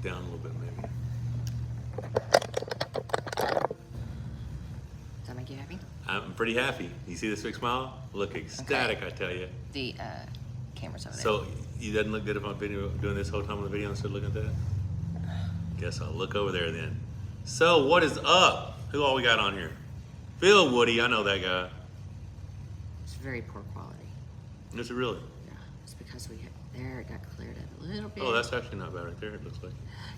down a little bit, maybe. Does that make you happy? I'm pretty happy. You see this big smile? Look ecstatic, Okay. I tell you. The camera's over there. So, you doesn't look good if I'm doing this whole time on the video instead of looking at that? Guess I'll look over there then. So, what is up? Who all we got on here? Phil Woody, I know that guy. It's very poor quality. Is it really? Yeah, it's because we there it got cleared up a little bit. Oh, that's actually not bad right there, it looks like.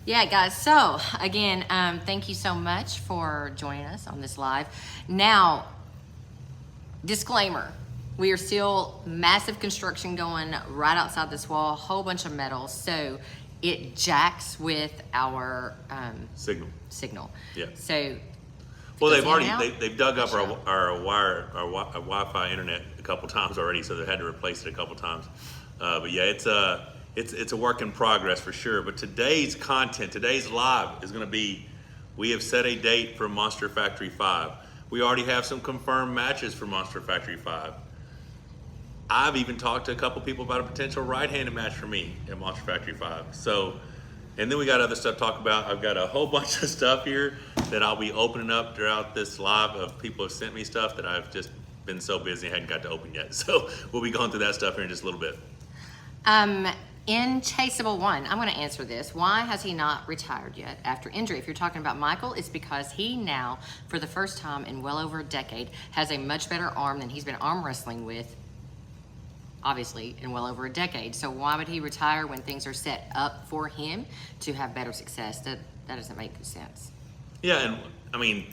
Yeah, guys. So again, thank you so much for joining us on this live. Now, disclaimer: we are still massive construction going right outside this wall. Whole bunch of metal, so it jacks with our signal. Yeah. So. Well, they've dug up our Wi-Fi internet a couple times already, so they had to replace it a couple times. But yeah, it's a work in progress for sure. But today's content, today's live is going to be, we have set a date for Monster Factory 5. We already have some confirmed matches for Monster Factory 5. I've even talked to a couple people about a potential right-handed match for me at Monster Factory 5. So. And then we got other stuff to talk about. I've got a whole bunch of stuff here that I'll be opening up throughout this live of people have sent me stuff that I've just been so busy I hadn't got to open yet. So we'll be going through that stuff here in just a little bit. In Chaseable One, I'm going to answer this. Why has he not retired yet after injury? If you're talking about Michael, it's because he now, for the first time in well over a decade, has a much better arm than he's been arm wrestling with, obviously, in well over a decade. So why would he retire when things are set up for him to have better success? That doesn't make sense. Yeah, and I mean,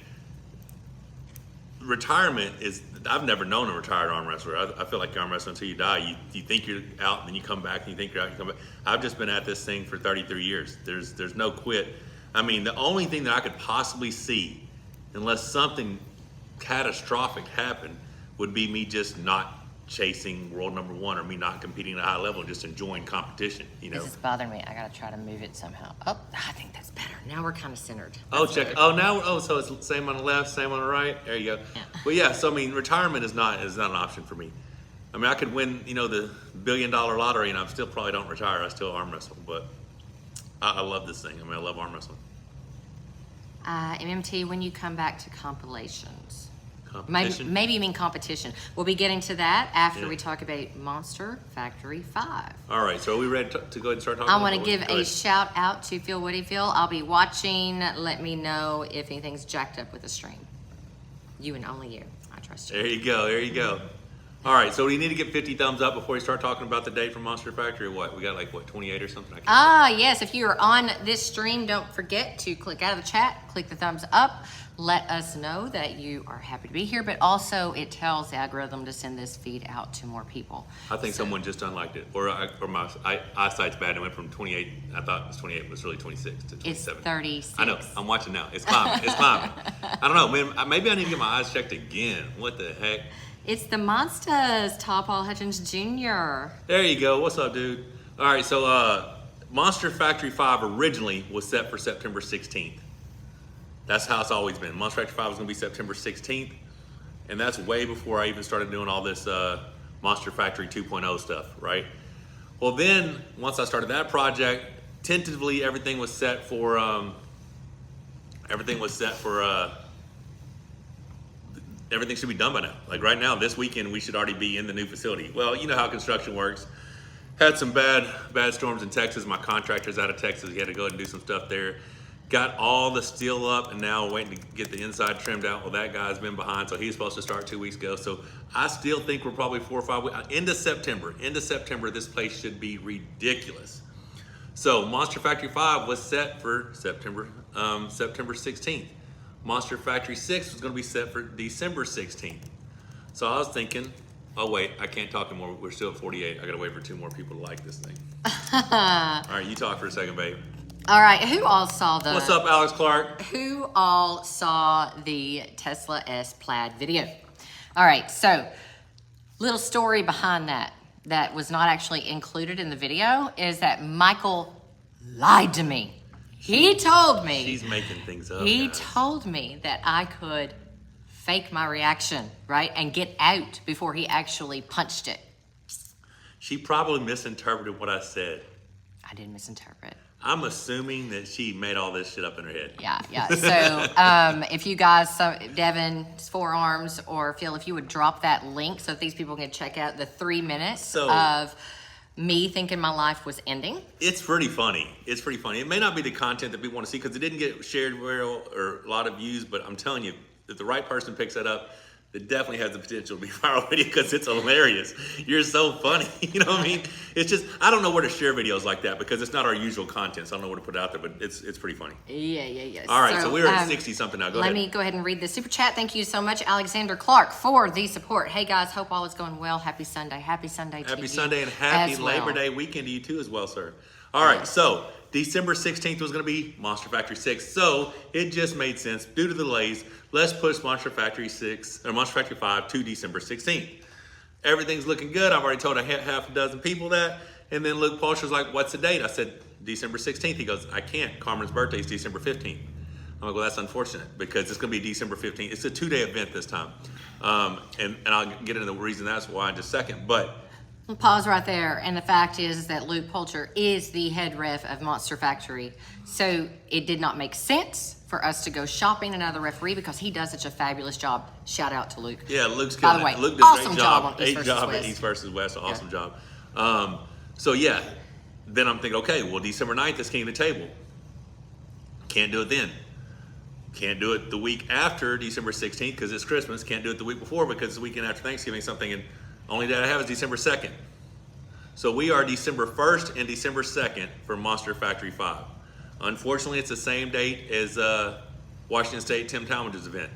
retirement is, I've never known a retired arm wrestler. I feel like you're arm wrestling until you die. You think you're out, and then you come back, and you think you're out, and you come back. I've just been at this thing for 33 years. There's no quit. I mean, the only thing that I could possibly see, unless something catastrophic happened, would be me just not chasing world number one, or me not competing at a high level, just enjoying competition, you know. This is bothering me. I gotta try to move it somehow. Oh, I think that's better. Now we're kind of centered. Oh, check. Oh, now. Oh, so it's same on the left, same on the right. There you go. Yeah. Well, yeah. So I mean, retirement is not an option for me. I mean, I could win, you know, the $1 billion lottery, and I still probably don't retire. I still arm wrestle, but I love this thing. I mean, I love arm wrestling. MMT, when you come back to compilations. Competition? Maybe you mean competition. We'll be getting to that after Yeah. we talk about Monster Factory 5. All right, so are we ready to go ahead and start talking? I want to give a shout out to Phil Woody. Phil, I'll be watching. Let me know if anything's jacked up with the stream. You and only you. I trust you. There you go. There you go. All right, so we need to get 50 thumbs up before we start talking about the date from Monster Factory. What we got, like what, 28 or something? Yes. If you are on this stream, don't forget to click out of the chat, click the thumbs up. Let us know that you are happy to be here, but also it tells the algorithm to send this feed out to more people. I think someone just unliked it, or my eyesight's bad. It went from 28. I thought it was 28, but it's really 26 to 27. It's 36. I know. I'm watching now. It's climbing. It's climbing. I don't know, man. Maybe I need to get my eyes checked again. What the heck? It's the Monsters, Top Paul Hutchins Jr. There you go. What's up, dude? All right, so Monster Factory 5 originally was set for September 16th. That's how it's always been. Monster Factory 5 was going to be September 16th, and that's way before I even started doing all this Monster Factory 2.0 stuff, right? Well, then, once I started that project, tentatively everything was set for, everything should be done by now. Like right now, this weekend, we should already be in the new facility. Well, you know how construction works. Had some bad storms in Texas. My contractor's out of Texas. He had to go ahead and do some stuff there. Got all the steel up, and now waiting to get the inside trimmed out. Well, that guy's been behind, so he's supposed to start 2 weeks ago. So I still think we're probably 4 or 5 weeks. Into September, this place should be ridiculous. So Monster Factory 5 was set for September 16th. Monster Factory 6 was going to be set for December 16th. So I was thinking, oh wait, I can't talk anymore. We're still at 48. I got to wait for 2 more people to like this thing. All right, you talk for a second, babe. All right, who all saw the... What's up, Alex Clark? Who all saw the Tesla S Plaid video? All right, so little story behind that was not actually included in the video is that Michael lied to me. He told me... She's making things up, He guys. told me that I could fake my reaction, right, and get out before he actually punched it. She probably misinterpreted what I said. I did misinterpret. I'm assuming that she made all this shit up in her head. Yeah. So if you guys, Devin's forearms, or Phil, if you would drop that link so that these people can check out the 3 minutes of me thinking my life was ending. It's pretty funny. It may not be the content that people want to see because it didn't get shared well or a lot of views, but I'm telling you, if the right person picks that up, it definitely has the potential to be viral video because it's hilarious. You're so funny. You know what I mean? It's just, I don't know where to share videos like that because it's not our usual content, so I don't know where to put it out there, but it's pretty funny. Yeah. All right, so we're at 60 something now. Go ahead. Let me go ahead and read the super chat. Thank you so much, Alexander Clark, for the support. Hey guys, hope all is going well. Happy Sunday. Happy Sunday to you. Happy Sunday and happy Labor Day weekend to you too as well, sir. All right, so December 16th was going to be Monster Factory 6, so it just made sense due to the delays. Let's push Monster Factory 5 to December 16th. Everything's looking good. I've already told half a dozen people that. And then Luke Polster's like, what's the date? I said, December 16th. He goes, I can't. Carmen's birthday is December 15th. I'm like, well, that's unfortunate because it's going to be December 15th. It's a 2-day event this time. And I'll get into the reason that's why in just a second. But We'll pause right there. And the fact is that Luke Polcher is the head ref of Monster Factory. So it did not make sense for us to go shopping another referee because he does such a fabulous job. Shout out to Luke. Yeah, Luke's By killing the way, it. Luke did awesome a great job job. on East versus At West. East versus West. Awesome job. So yeah, then I'm thinking, okay, well, December 9th is King of the Table. Can't do it then. Can't do it the week after December 16th because it's Christmas. Can't do it the week before because it's the weekend after Thanksgiving something. And only day I have is December 2nd. So we are December 1st and December 2nd for Monster Factory 5. Unfortunately, it's the same date as Washington State Tim Talmadge's event.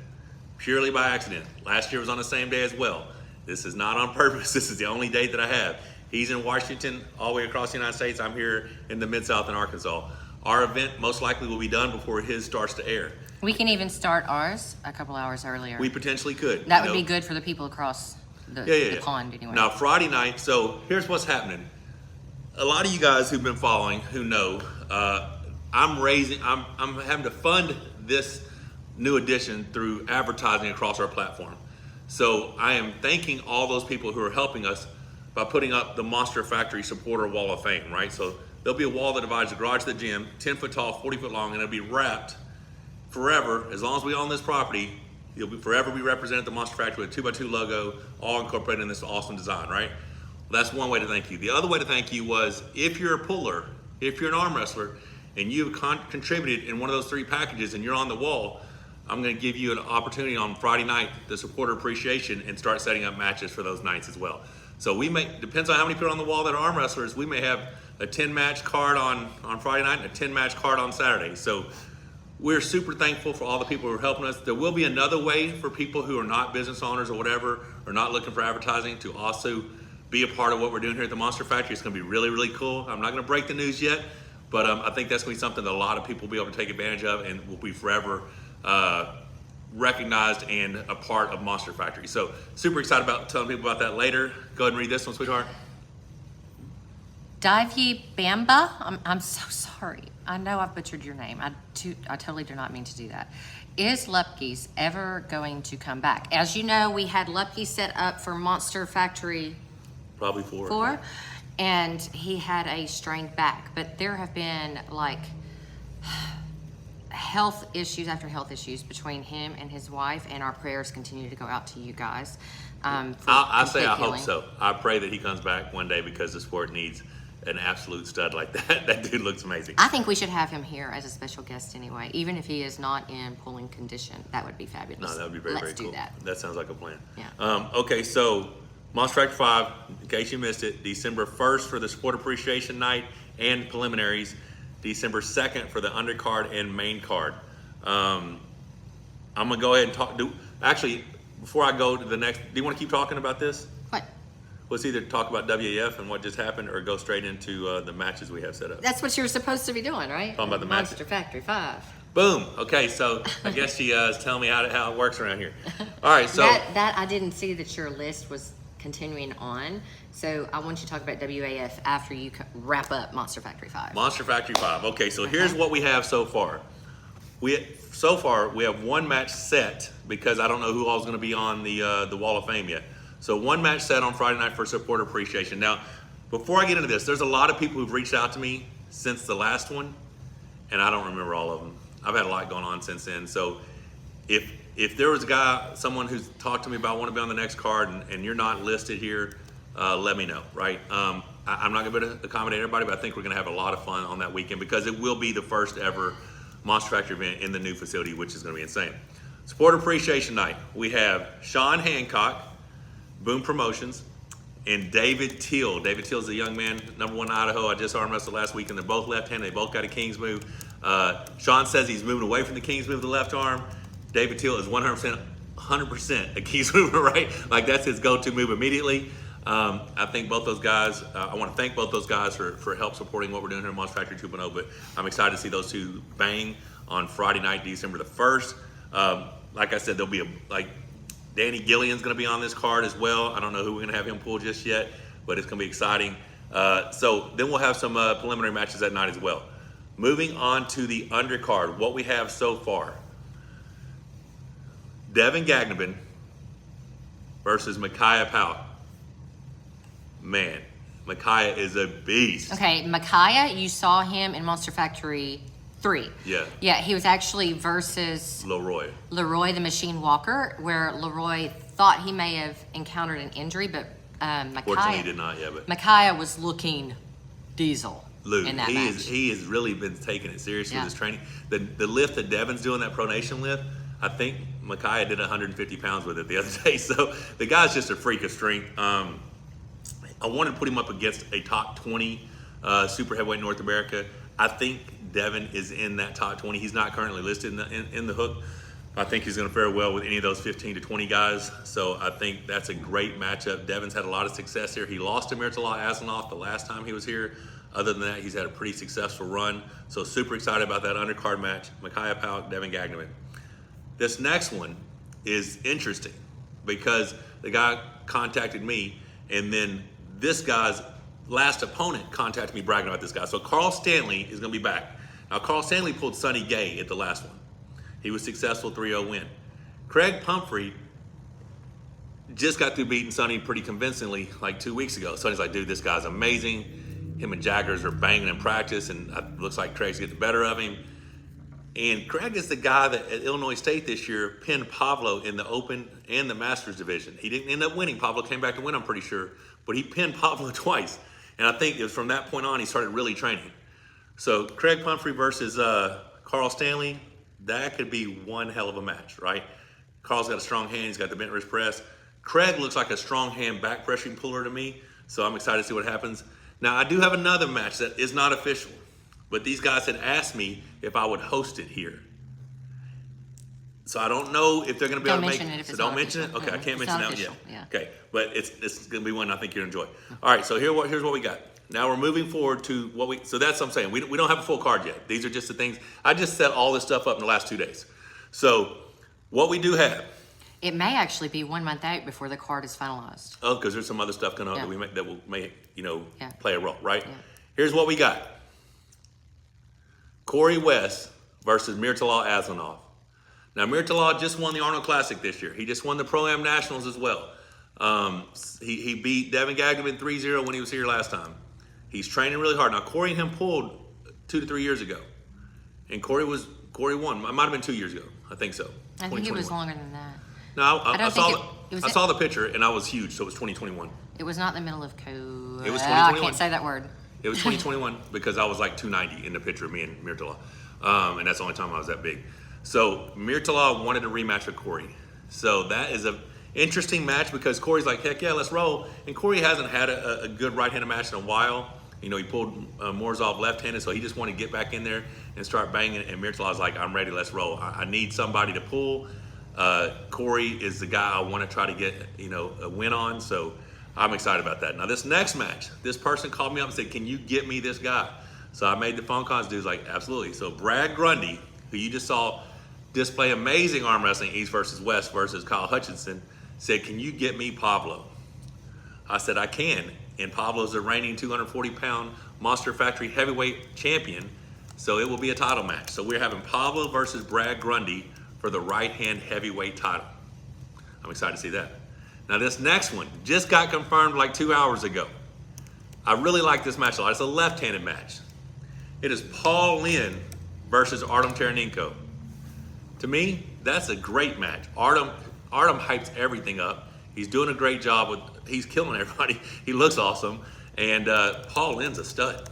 Purely by accident. Last year was on the same day as well. This is not on purpose. This is the only date that I have. He's in Washington all the way across the United States. I'm here in the Mid-South in Arkansas. Our event most likely will be done before his starts to air. We can even start ours a couple hours earlier. We potentially could. That would be good for the people across the pond anyway. Now, Friday night, so here's what's happening. A lot of you guys who've been following, who know, I'm having to fund this new edition through advertising across our platform. So I am thanking all those people who are helping us by putting up the Monster Factory Supporter Wall of Fame, right? So there'll be a wall that divides the garage to the gym, 10 foot tall, 40 foot long, and it'll be wrapped forever. As long as we own this property, you'll forever be represented at the Monster Factory with a 2x2 logo, all incorporated in this awesome design, right? Well, that's one way to thank you. The other way to thank you was if you're a puller, if you're an arm wrestler, and you've contributed in one of those 3 packages and you're on the wall, I'm going to give you an opportunity on Friday night to support appreciation and start setting up matches for those nights as well. So we may, depends on how many people on the wall that are arm wrestlers, we may have a 10-match card on Friday night and a 10-match card on Saturday. So we're super thankful for all the people who are helping us. There will be another way for people who are not business owners or whatever, or not looking for advertising, to also be a part of what we're doing here at the Monster Factory. It's going to be really, really cool. I'm not going to break the news yet, but I think that's going to be something that a lot of people will be able to take advantage of and will be forever recognized and a part of Monster Factory. So super excited about telling people about that later. Go ahead and read this one, sweetheart. Divey Bamba, I'm so sorry. I know I've butchered your name. I totally do not mean to do that. Is Lupke's ever going to come back? As you know, we had Lupke set up for Monster Factory Probably 4. 4, and he had a strained back. But there have been like health issues after health issues between him and his wife, and our prayers continue to go out to you guys. I say I hope healing. so. I pray that he comes back one day because the sport needs an absolute stud like that. That dude looks amazing. I think we should have him here as a special guest anyway, even if he is not in pulling condition. That would be fabulous. No, that would be very, very cool. Let's do that. That sounds like a plan. Yeah. Okay, so Monster Factory 5, in case you missed it, December 1st for the Sport Appreciation Night and preliminaries, December 2nd for the undercard and main card. I'm going to go ahead and talk. Actually, before I go to the next, do you want to keep talking about this? What? Let's either talk about WAF and what just happened or go straight into the matches we have set up. That's what you were supposed to be doing, right? Talking about the Monster matches. Factory 5. Boom. Okay, so I guess she is telling me how it works around here. All right, so. That I didn't see that your list was continuing on. So I want you to talk about WAF after you wrap up Monster Factory 5. Monster Factory 5. Okay, so here's what we have so far. We have one match set because I don't know who all's going to be on the Wall of Fame yet. So one match set on Friday night for supporter appreciation. Now, before I get into this, there's a lot of people who've reached out to me since the last one, and I don't remember all of them. I've had a lot going on since then. So if there was a guy, someone who's talked to me about want to be on the next card and you're not listed here, let me know, right? I'm not going to be able to accommodate everybody, but I think we're going to have a lot of fun on that weekend because it will be the first ever Monster Factory event in the new facility, which is going to be insane. Supporter Appreciation Night. We have Sean Hancock, Boom Promotions, and David Teal. David Teal's a young man, #1 in Idaho. I just arm wrestled last week, and they're both left-handed. They both got a King's move. Sean says he's moving away from the King's move, the left arm. David Teal is 100% a King's mover, right? Like that's his go-to move immediately. I think both those guys, I want to thank both those guys for help supporting what we're doing here at Monster Factory 2.0, but I'm excited to see those two bang on Friday night, December the 1st. Like I said, there'll be Danny Gillian's going to be on this card as well. I don't know who we're going to have him pull just yet, but it's going to be exciting. So then we'll have some preliminary matches that night as well. Moving on to the undercard, what we have so far. Devin Gagnaban versus Micaiah Powell. Man, Micaiah is a beast. Okay, Micaiah, you saw him in Monster Factory 3. Yeah. Yeah, he was actually versus Leroy the Machine Walker, where Leroy thought he may have encountered an injury, but Fortunately, he did not, yeah. But Micaiah was looking diesel Luke, in that match. he has really been taking it seriously Yeah. with his training. The lift that Devin's doing, that pronation lift, I think Micaiah did 150 pounds with it the other day. So the guy's just a freak of strength. I wanted to put him up against a top 20 super heavyweight North America. I think Devin is in that top 20. He's not currently listed in the hook. I think he's going to fare well with any of those 15 to 20 guys. So I think that's a great matchup. Devin's had a lot of success here. He lost to Mirtala Aslanoff the last time he was here. Other than that, he's had a pretty successful run. So super excited about that undercard match. Micaiah Powell, Devin Gagnaban. This next one is interesting because the guy contacted me, and then this guy's last opponent contacted me bragging about this guy. So Carl Stanley is going to be back. Now, Carl Stanley pulled Sonny Gay at the last one. He was successful, 3-0 win. Craig Pumphrey just got through beating Sonny pretty convincingly like 2 weeks ago. Sonny's like, dude, this guy's amazing. Him and Jaggers are banging in practice, and it looks like Craig's getting the better of him. And Craig is the guy that at Illinois State this year pinned Pablo in the Open and the Masters division. He didn't end up winning. Pablo came back to win, I'm pretty sure. But he pinned Pablo twice. And I think it was from that point on he started really training. So Craig Pumphrey versus Carl Stanley, that could be one hell of a match, right? Carl's got a strong hand. He's got the bent wrist press. Craig looks like a strong hand back pressing puller to me. So I'm excited to see what happens. Now, I do have another match that is not official. But these guys had asked me if I would host it here. So I don't know if they're going to be able to make it. So don't mention it? Okay, I can't mention that yet. Yeah. Okay, but it's going to be one I think you'll enjoy. All right, so here's what we got. Now we're moving forward to so that's what I'm saying. We don't have a full card yet. These are just the things. I just set all this stuff up in the last 2 days. So what we do have. It may actually be 1 month out before the card is finalized. Oh, because there's some other stuff going on Yeah. that may play a role, right? Yeah. Here's what we got. Corey West versus Mirtala Aslanoff. Now, Mirtala just won the Arnold Classic this year. He just won the Pro-Am Nationals as well. He beat Devin Gagnaban 3-0 when he was here last time. He's training really hard. Now, Corey and him pulled 2 to 3 years ago. And Corey won. It might have been 2 years ago. I think so. I think it was longer than that. No, I saw the it picture, and I was huge, so it was 2021. It was not in the middle of COVID. It was 2021. I can't say that word. It was 2021 because I was like 290 in the picture of me and Mirtala. And that's the only time I was that big. So Mirtala wanted a rematch with Corey. So that is an interesting match because Corey's like, heck yeah, let's roll. And Corey hasn't had a good right-handed match in a while. He pulled Morzov left-handed, so he just wanted to get back in there and start banging. And Mirtala's like, I'm ready, let's roll. I need somebody to pull. Corey is the guy I want to try to get, a win on. So I'm excited about that. Now, this next match, this person called me up and said, can you get me this guy? So I made the phone calls. Dude's like, absolutely. So Brad Grundy, who you just saw display amazing arm wrestling, East versus West versus Kyle Hutchinson, said, can you get me Pablo? I said, I can. And Pablo's the reigning 240-pound Monster Factory heavyweight champion. So it will be a title match. So we're having Pablo versus Brad Grundy for the right-hand heavyweight title. I'm excited to see that. Now this next one just got confirmed like 2 hours ago. I really like this match a lot. It's a left-handed match. It is Paul Lynn versus Artem Taranenko. To me, that's a great match. Artem hypes everything up. He's doing a great job he's killing everybody. He looks awesome. And Paul Lynn's a stud.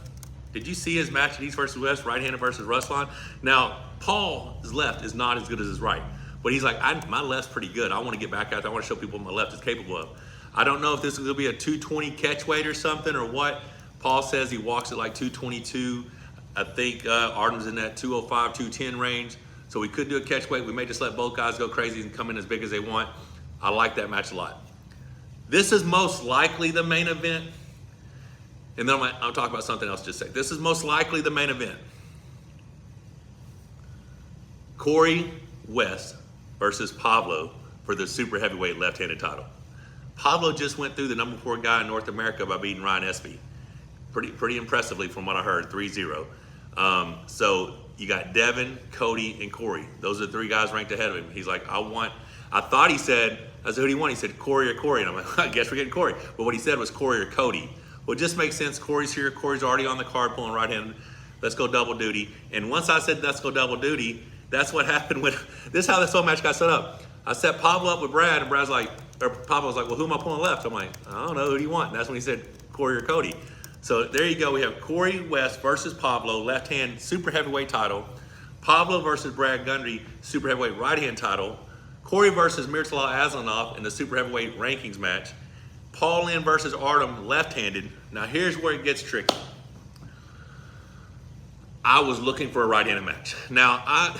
Did you see his match at East versus West, right-handed versus Ruslan? Now, Paul's left is not as good as his right. But he's like, my left's pretty good. I want to get back out there. I want to show people what my left is capable of. I don't know if this is going to be a 220 catch weight or something or what. Paul says he walks at like 222. I think Artem's in that 205, 210 range. So we could do a catch weight. We may just let both guys go crazy and come in as big as they want. I like that match a lot. This is most likely the main event. And then I'll talk about something else just a sec. This is most likely the main event. Corey West versus Pablo for the super heavyweight left-handed title. Pablo just went through the number 4 guy in North America by beating Ryan Espy. Pretty impressively from what I heard, 3-0. So you got Devin, Cody, and Corey. Those are the 3 guys ranked ahead of him. He's like, I thought he said, I said, who do you want? He said, Corey or Corey. And I'm like, I guess we're getting Corey. But what he said was Corey or Cody. Well, it just makes sense. Corey's here. Corey's already on the card pulling right hand. Let's go double duty. And once I said, let's go double duty, that's what happened when, this is how this whole match got set up. I set Pablo up with Brad, and Brad's like, or Pablo's like, well, who am I pulling left? I'm like, I don't know. Who do you want? And that's when he said, Corey or Cody. So there you go. We have Corey West versus Pablo, left hand super heavyweight title. Pablo versus Brad Gundry, super heavyweight right hand title. Corey versus Mirtala Aslanov in the super heavyweight rankings match. Paul Lynn versus Artem, left-handed. Now here's where it gets tricky. I was looking for a right-handed match. Now I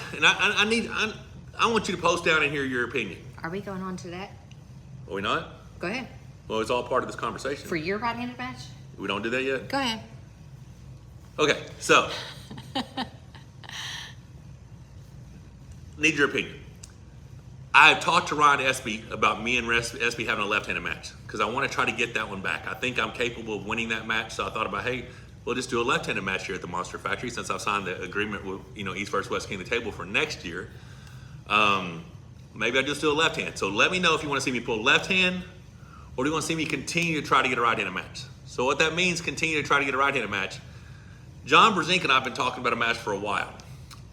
want you to post down and hear your opinion. Are we going on to that? Are we not? Go ahead. Well, it's all part of this conversation. For your right-handed match? We don't do that yet? Go ahead. Okay, so. Need your opinion. I have talked to Ryan Espy about me and Espy having a left-handed match because I want to try to get that one back. I think I'm capable of winning that match, so I thought about, hey, we'll just do a left-handed match here at the Monster Factory since I've signed the agreement with East versus West King of the Table for next year. Maybe I'll just do a left hand. So let me know if you want to see me pull left hand or do you want to see me continue to try to get a right-handed match. So what that means, continue to try to get a right-handed match. John Brzezinski and I have been talking about a match for a while.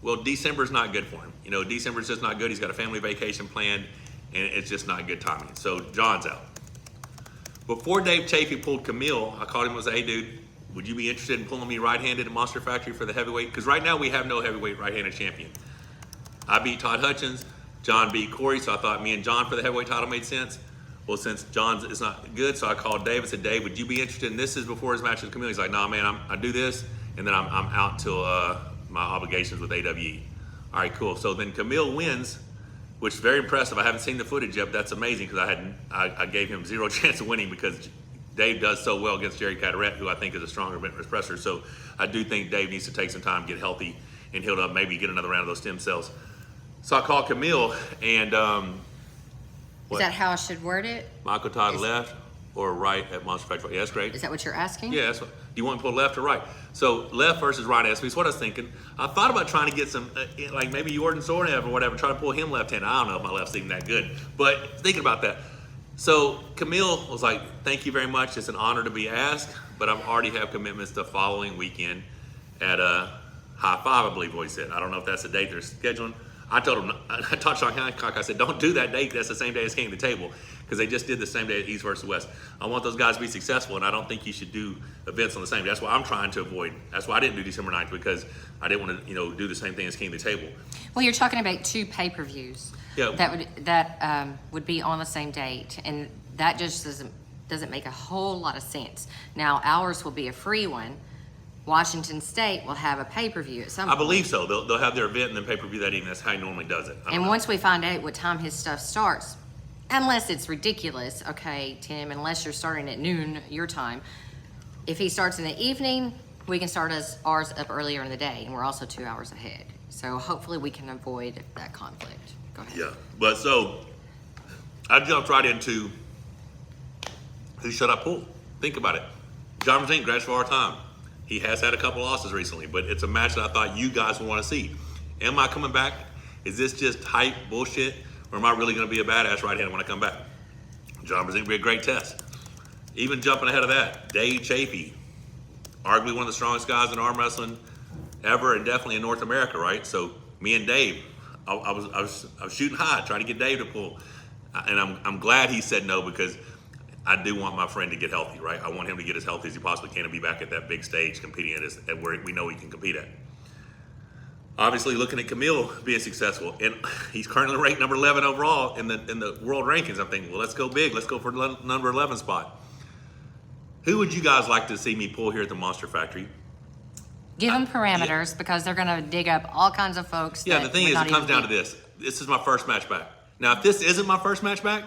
Well, December's not good for him. December's just not good. He's got a family vacation planned, and it's just not good timing. So John's out. Before Dave Chafee pulled Camille, I called him and said, hey, dude, would you be interested in pulling me right-handed at Monster Factory for the heavyweight? Because right now we have no heavyweight right-handed champion. I beat Todd Hutchins. John beat Corey, so I thought me and John for the heavyweight title made sense. Well, since John's is not good, so I called Dave and said, Dave, would you be interested? And this is before his match with Camille. He's like, nah, man, I do this, and then I'm out till my obligations with AWE. All right, cool. So then Camille wins, which is very impressive. I haven't seen the footage yet, but that's amazing because I gave him zero chance of winning because Dave does so well against Jerry Caderet, who I think is a stronger bench presser. So I do think Dave needs to take some time, get healthy, and healed up, maybe get another round of those stem cells. So I called Camille, and Is that how I should word it? Michael Todd left or right at Monster Factory? Yeah, that's great. Is that what you're asking? Yeah, that's what. Do you want to pull left or right? So left versus right Espy is what I was thinking. I thought about trying to get some, like maybe Jordan Sornev or whatever, try to pull him left-handed. I don't know if my left's even that good, but thinking about that. So Camille was like, thank you very much. It's an honor to be asked, but I already have commitments the following weekend at High Five, I believe what he said. I don't know if that's the date they're scheduling. I told him, I talked to Sean Hancock, I said, don't do that date. That's the same day as King of the Table because they just did the same day at East versus West. I want those guys to be successful, and I don't think you should do events on the same day. That's why I'm trying to avoid. That's why I didn't do December 9th because I didn't want to, do the same thing as King of the Table. Well, you're talking about 2 pay-per-views. Yeah. That would be on the same date, and that just doesn't make a whole lot of sense. Now, ours will be a free one. Washington State will have a pay-per-view at some point. I believe so. They'll have their event and then pay-per-view that evening. That's how he normally does it. And once we find out what time his stuff starts, unless it's ridiculous, okay, Tim, unless you're starting at noon your time, if he starts in the evening, we can start ours up earlier in the day, and we're also 2 hours ahead. So hopefully we can avoid that conflict. Go ahead. Yeah, but so I jumped right into who should I pull? Think about it. John Brzezinski, grabs for our time. He has had a couple losses recently, but it's a match that I thought you guys would want to see. Am I coming back? Is this just hype bullshit, or am I really going to be a badass right-hander when I come back? John Brzezinski will be a great test. Even jumping ahead of that, Dave Chafee, arguably one of the strongest guys in arm wrestling. ever, and definitely in North America, right? So me and Dave, I was shooting high, trying to get Dave to pull, and I'm glad he said no, because I do want my friend to get healthy, right? I want him to get as healthy as he possibly can and be back at that big stage competing at where we know he can compete at. Obviously, looking at Camille being successful, and he's currently ranked number 11 overall in the world rankings. I'm thinking, well, let's go big. Let's go for the number 11 spot. Who would you guys like to see me pull here at the Monster Factory? Give them parameters, because they're going to dig up all kinds of folks. Yeah, that the thing would is, not it comes even down to this. This is my first match back. Now, if this isn't my first match back,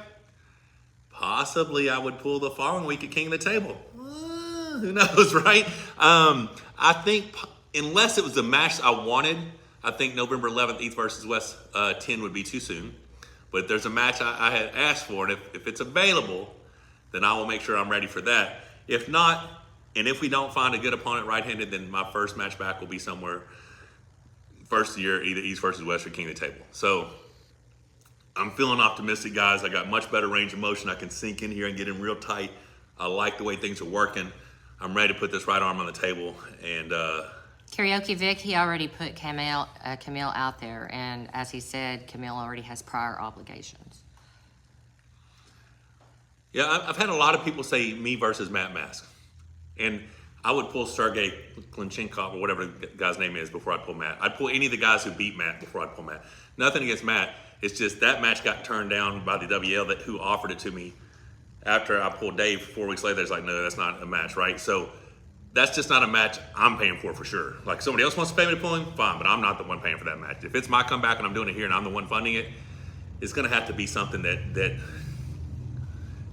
possibly I would pull the following week at King of the Table. Who knows, right? I think, unless it was the match I wanted, I think November 11th, East versus West 10 would be too soon. But if there's a match I had asked for, and if it's available, then I will make sure I'm ready for that. If not, and if we don't find a good opponent right-handed, then my first match back will be somewhere first year, either East versus West or King of the Table. So I'm feeling optimistic, guys. I got much better range of motion. I can sink in here and get in real tight. I like the way things are working. I'm ready to put this right arm on the table. And Karaoke Vic, he already put Camille out there, and as he said, Camille already has prior obligations. yeah, I've had a lot of people say me versus Matt Mask. And I would pull Sergey Klinchenkov or whatever the guy's name is before I'd pull Matt. I'd pull any of the guys who beat Matt before I'd pull Matt. Nothing against Matt. It's just that match got turned down by the WL who offered it to me after I pulled Dave 4 weeks later. It's like, no, that's not a match, right? So that's just not a match I'm paying for sure. Like, somebody else wants to pay me to pull him, fine, but I'm not the one paying for that match. If it's my comeback and I'm doing it here and I'm the one funding it, it's going to have to be something that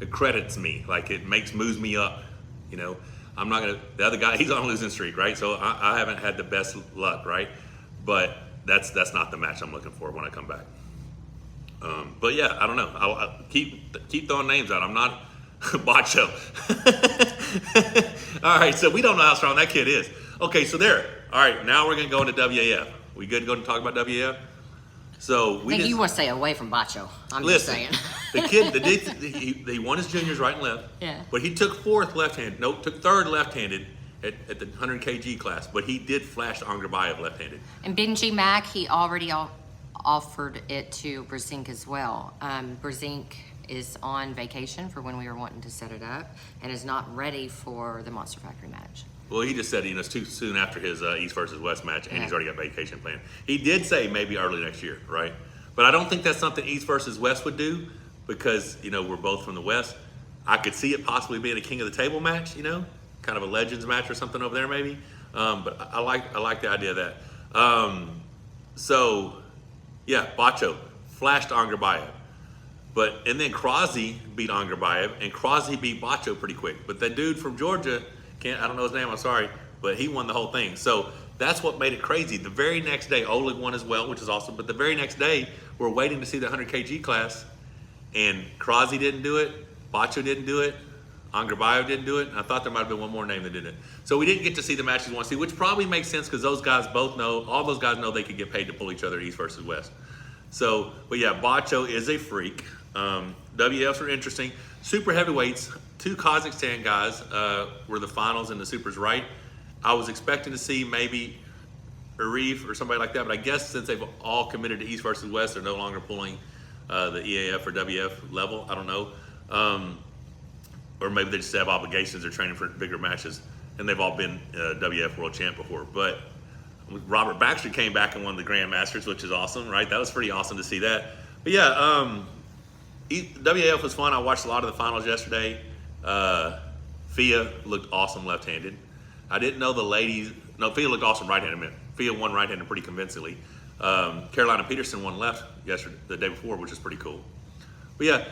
accredits me. Like, it moves me up, you know. I'm not gonna. The other guy, he's on a losing streak, right? So I haven't had the best luck, right? But that's not the match I'm looking for when I come back. But yeah, I don't know. I'll keep throwing names out. I'm not Bacho. All right, so we don't know how strong that kid is. Okay, so there. All right, now we're gonna go into WAF. We good to go and talk about WAF? So I think you want to stay away from Bacho. I'm listen, just saying. the kid, he won his juniors right and left. Yeah. But he took took third left-handed at the 100 kg class. But he did flash Angrabayev left-handed. And Benji Mack, he already offered it to Brezink as well. Brezink is on vacation for when we were wanting to set it up and is not ready for the Monster Factory match. Well, he just said, it's too soon after his East versus West match, and Yeah. he's already got vacation planned. He did say maybe early next year, right? But I don't think that's something East versus West would do, because, we're both from the West. I could see it possibly being a King of the Table match, kind of a Legends match or something over there maybe. But I like the idea of that. So, yeah, Bacho flashed Angrabayev. And then Krause beat Angrabayev, and Krause beat Bacho pretty quick. But that dude from Georgia, I don't know his name, I'm sorry, but he won the whole thing. So that's what made it crazy. The very next day, Oleg won as well, which is awesome. But the very next day, we're waiting to see the 100 kg class, and Krause didn't do it, Bacho didn't do it, Angrabayev didn't do it, and I thought there might have been one more name that did it. So we didn't get to see the matches we want to see, which probably makes sense, because those guys both know, all those guys know they could get paid to pull each other East versus West. So, but yeah, Bacho is a freak. WFs are interesting. Super heavyweights, 2 Kazakhstan guys were the finals in the supers, right? I was expecting to see maybe Arif or somebody like that, but I guess since they've all committed to East versus West, they're no longer pulling the EAF or WF level. I don't know. Or maybe they just have obligations or training for bigger matches, and they've all been WF world champ before. But Robert Baxter came back and won the Grandmasters, which is awesome, right? That was pretty awesome to see that. But yeah, WAF was fun. I watched a lot of the finals yesterday. Fia looked awesome left-handed. I didn't know the ladies. No, Fia looked awesome right-handed. Fia won right-handed pretty convincingly. Carolina Peterson won left yesterday, the day before, which is pretty cool. But yeah,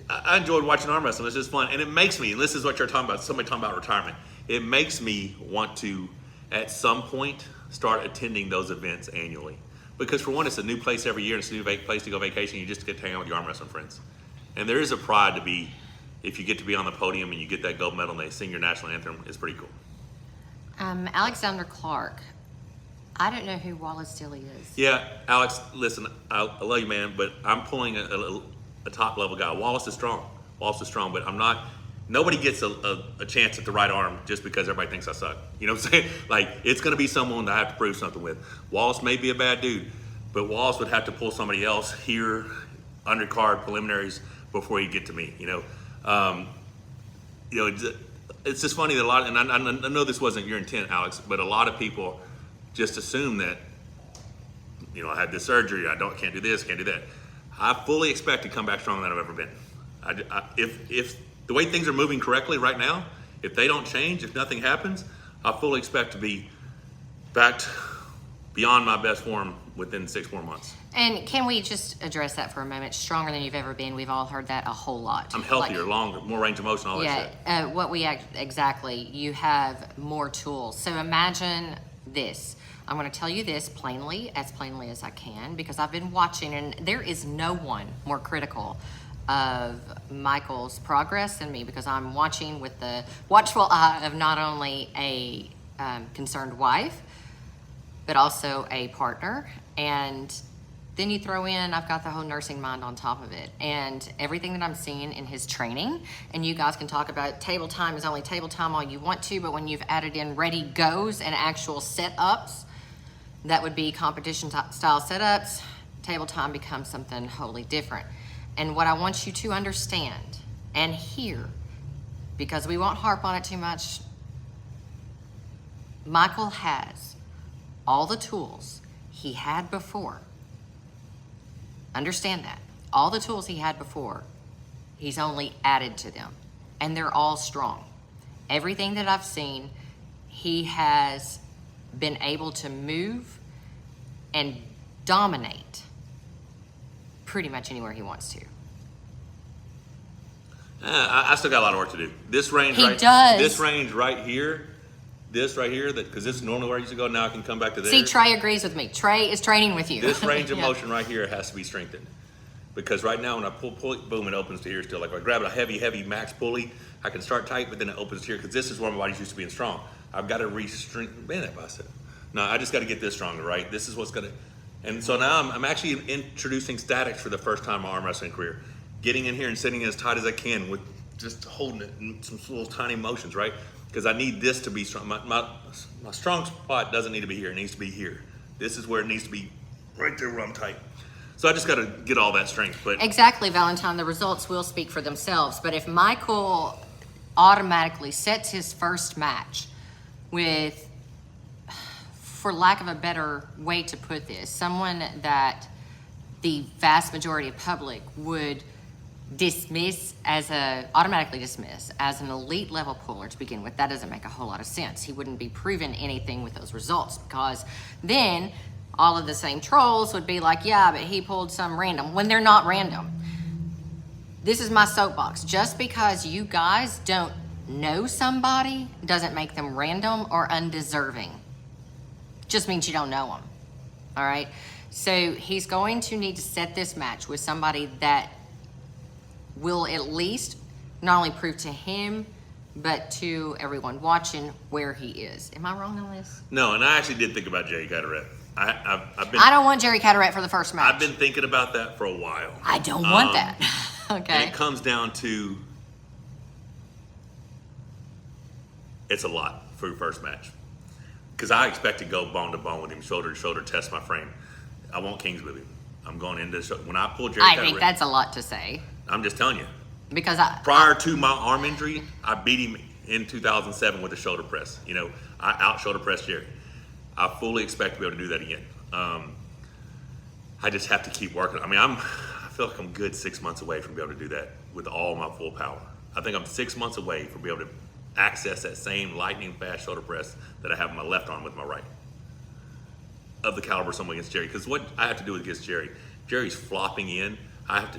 I enjoyed watching arm wrestling. It's just fun, and it makes me. And this is what you're talking about. Somebody talking about retirement. It makes me want to, at some point, start attending those events annually. Because for one, it's a new place every year. It's a new place to go vacation. You just get to hang out with your arm wrestling friends. And there is a pride to be, if you get to be on the podium and you get that gold medal and they sing your national anthem, it's pretty cool. Alexander Clark. I don't know who Wallace Dilly is. Yeah, Alex, listen, I love you, man, but I'm pulling a top level guy. Wallace is strong, but I'm not. nobody gets a chance at the right arm just because everybody thinks I suck. You know what I'm saying? Like, it's going to be someone that I have to prove something with. Wallace may be a bad dude, but Wallace would have to pull somebody else here, undercard preliminaries, before he'd get to me. It's just funny that a lot, and I know this wasn't your intent, Alex, but a lot of people just assume that, I had this surgery, can't do this, can't do that. I fully expect to come back stronger than I've ever been. If the way things are moving correctly right now, if they don't change, if nothing happens, I fully expect to be back beyond my best form within 6 more months. And can we just address that for a moment? Stronger than you've ever been. We've all heard that a whole lot. I'm healthier, longer, more range of motion, all that shit. Exactly. You have more tools. So imagine this. I'm going to tell you this plainly as I can, because I've been watching, and there is no one more critical of Michael's progress than me, because I'm watching with the watchful eye of not only a concerned wife, but also a partner. And then you throw in, I've got the whole nursing mind on top of it. And everything that I'm seeing in his training, and you guys can talk about table time is only table time all you want to, but when you've added in ready goes and actual setups, that would be competition style setups, table time becomes something wholly different. And what I want you to understand and hear, because we won't harp on it too much, Michael has all the tools he had before. Understand that. All the tools he had before, he's only added to them. And they're all strong. Everything that I've seen, he has been able to move and dominate pretty much anywhere he wants to. I still got a lot of work to do. This range, This range right here, because this is normally where I used to go. Now I can come back to there. See, Trey agrees with me. Trey is training with you. This range of motion right here has to be strengthened, because right now when I pull, boom, it opens to here still. Like when I grab a heavy max pulley, I can start tight, but then it opens to here, because this is where my body's used to being strong. I've got to re-strengthen that bicep. No, I just got to get this stronger, right? This is what's going to, and so now I'm actually introducing statics for the first time in my arm wrestling career. Getting in here and sitting as tight as I can with just holding it in some little tiny motions, right? Because I need this to be strong. My strong spot doesn't need to be here. It needs to be here. This is where it needs to be, right there where I'm tight. So I just got to get all that strength. But exactly, Valentine. The results will speak for themselves. But if Michael automatically sets his first match with, for lack of a better way to put this, someone that the vast majority of public would automatically dismiss as an elite level puller to begin with, that doesn't make a whole lot of sense. He wouldn't be proven anything with those results, because then all of the same trolls would be like, yeah, but he pulled some random, when they're not random. This is my soapbox. Just because you guys don't know somebody doesn't make them random or undeserving. Just means you don't know them. All right? So he's going to need to set this match with somebody that will at least not only prove to him, but to everyone watching where he is. Am I wrong on this? No, and I actually did think about Jerry Carteret. I don't want Jerry Carteret for the first match. I've been thinking about that for a while. I don't want that. Okay. And it comes down to, it's a lot for your first match. Because I expect to go bone to bone with him, shoulder to shoulder, test my frame. I want Kings with him. I'm going into when I pull Jerry Carteret. I think that's a lot to say. I'm just telling you. Because prior to my arm injury, I beat him in 2007 with a shoulder press. I out shoulder pressed Jerry. I fully expect to be able to do that again. I just have to keep working. I feel like I'm good 6 months away from being able to do that with all my full power. I think I'm 6 months away from being able to access that same lightning fast shoulder press that I have in my left arm with my right, of the caliber someone against Jerry. Because what I have to do against Jerry's flopping in.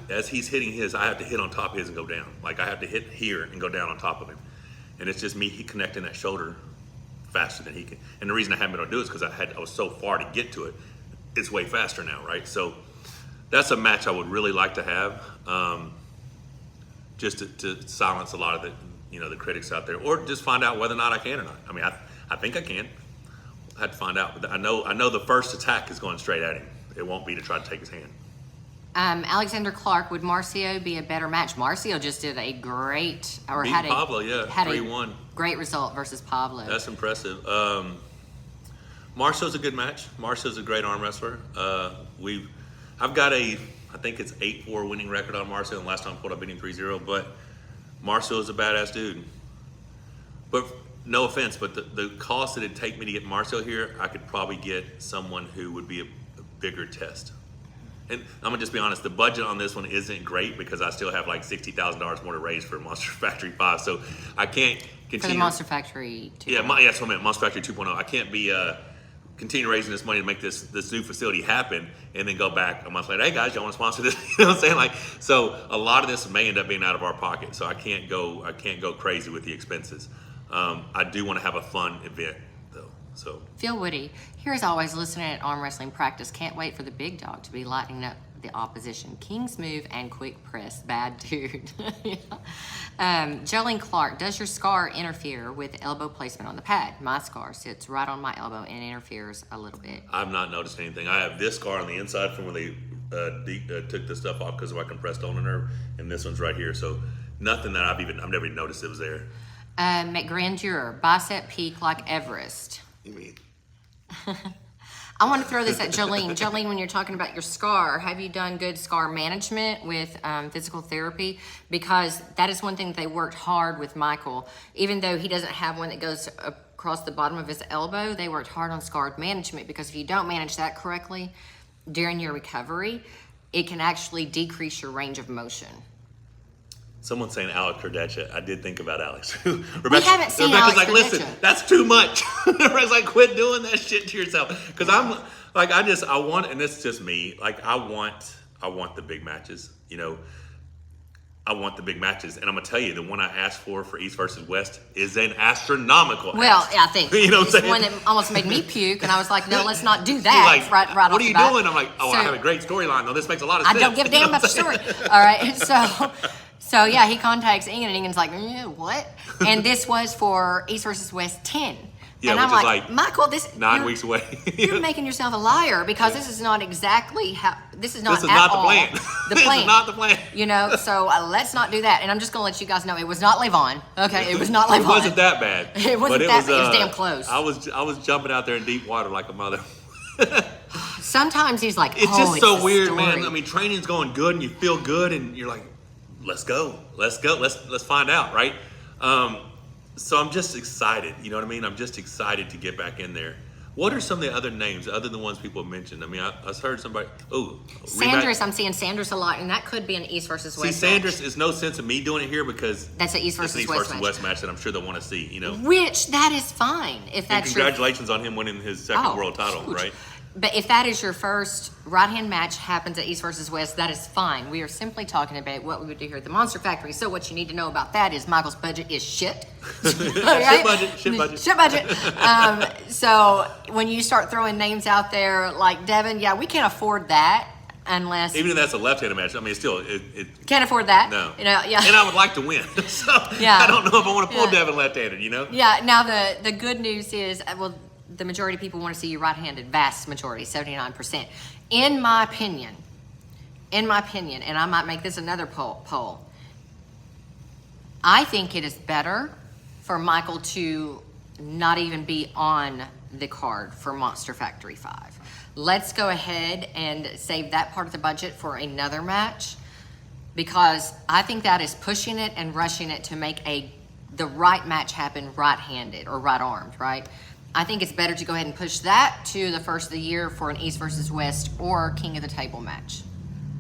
As he's hitting his, I have to hit on top of his and go down. Like I have to hit here and go down on top of him. And it's just me connecting that shoulder faster than he can. And the reason I haven't been able to do it is because I was so far to get to it. It's way faster now, right? So that's a match I would really like to have, just to silence a lot of the critics out there, or just find out whether or not I can or not. I think I can. I have to find out, but I know the first attack is going straight at him. It won't be to try to take his hand. Alexander Clark, would Marcio be a better match? Marcio just did a great, or Beat had Pablo, yeah, had 3-1. great result versus Pablo. That's impressive. Marcio's a good match. Marcio's a great arm wrestler. I've got I think it's 8-4 winning record on Marcio, and last time I pulled, I beat him 3-0. But Marcio is a badass dude. But no offense, but the cost that it'd take me to get Marcio here, I could probably get someone who would be a bigger test. And I'm gonna just be honest, the budget on this one isn't great because I still have like $60,000 more to raise for Monster Factory 5, so I can't continue. For the Monster Factory 2.0. Yeah, that's what I meant, Monster Factory 2.0. I can't be continue raising this money to make this new facility happen and then go back a month later, hey guys, y'all want to sponsor this? You know what I'm saying? Like, so a lot of this may end up being out of our pocket, so I can't go crazy with the expenses. I do want to have a fun event though. So Phil Woody, here as always, listening at arm wrestling practice. Can't wait for the big dog to be lighting up the opposition. King's move and quick press. Bad dude. Jolene Clark, does your scar interfere with elbow placement on the pad? My scar sits right on my elbow and interferes a little bit. I've not noticed anything. I have this scar on the inside from when they took the stuff off because of my compressed ulnar nerve, and this one's right here. So nothing that I've never even noticed it was there. McGrandeur, bicep peak like Everest. You mean? I want to throw this at Jolene. Jolene, when you're talking about your scar, have you done good scar management with physical therapy? Because that is one thing that they worked hard with Michael. Even though he doesn't have one that goes across the bottom of his elbow, they worked hard on scar management, because if you don't manage that correctly during your recovery, it can actually decrease your range of motion. Someone's saying Alex Kardashian. I did think about Alex. We haven't seen Rebecca's Alex like, listen, Kardashian. that's too much. Rebecca's like, quit doing that shit to yourself. Because I'm like, I want, and this is just me. Like, I want the big matches. You know, I want the big matches, and I'm gonna tell you, the one I asked for East versus West is an astronomical. Well, I think you know what I'm saying? One that almost made me puke, and I was like, no, let's not do that. Like, right what off are you the bat. doing? I'm like, oh, I have a great storyline though. This makes a lot of sense. I don't give a damn about the story. All right, so yeah, he contacts Ian, and Ian's like, what? And this was for East versus West 10. Yeah, and which I'm is like, Michael, this 9 weeks away. You're making yourself a liar, because this is not exactly how. This is not the all plan. The This plan. is not the plan. You know, so let's not do that. And I'm just gonna let you guys know it was not Levon. Okay, it was not Levon. It wasn't that bad. It wasn't that bad. It was damn close. I was jumping out there in deep water like a mother. Sometimes he's like, It's just so the weird, story. man. I mean, training's going good and you feel good and you're like, let's go, let's find out, right? So I'm just excited, you know what I mean? I'm just excited to get back in there. What are some of the other names other than the ones people have mentioned? I mean, I heard somebody, Sanders, I'm seeing Sanders a lot, and that could be an East versus West. See, Sanders is no sense of me doing it here because that's an East versus West match that I'm sure they'll want to see, you know. Which, that is fine. If that's and congratulations on him winning his second world title, huge. Right? But if that is your first right-hand match happens at East versus West, that is fine. We are simply talking about what we would do here at the Monster Factory. So what you need to know about that is Michael's budget is shit. Right? Shit budget. So when you start throwing names out there like Devin, yeah, we can't afford that unless... Even if that's a left-handed match, I mean, still, it can't afford that. No. You know, yeah. And I would like to win. So Yeah. I don't know if I want to pull Yeah. Devin left-handed, you know? Yeah, now the good news is, well, the majority of people want to see you right-handed, vast majority, 79%. In my opinion, and I might make this another poll, I think it is better for Michael to not even be on the card for Monster Factory 5. Let's go ahead and save that part of the budget for another match, because I think that is pushing it and rushing it to make the right match happen right-handed or right-armed, right? I think it's better to go ahead and push that to the first of the year for an East versus West or King of the Table match.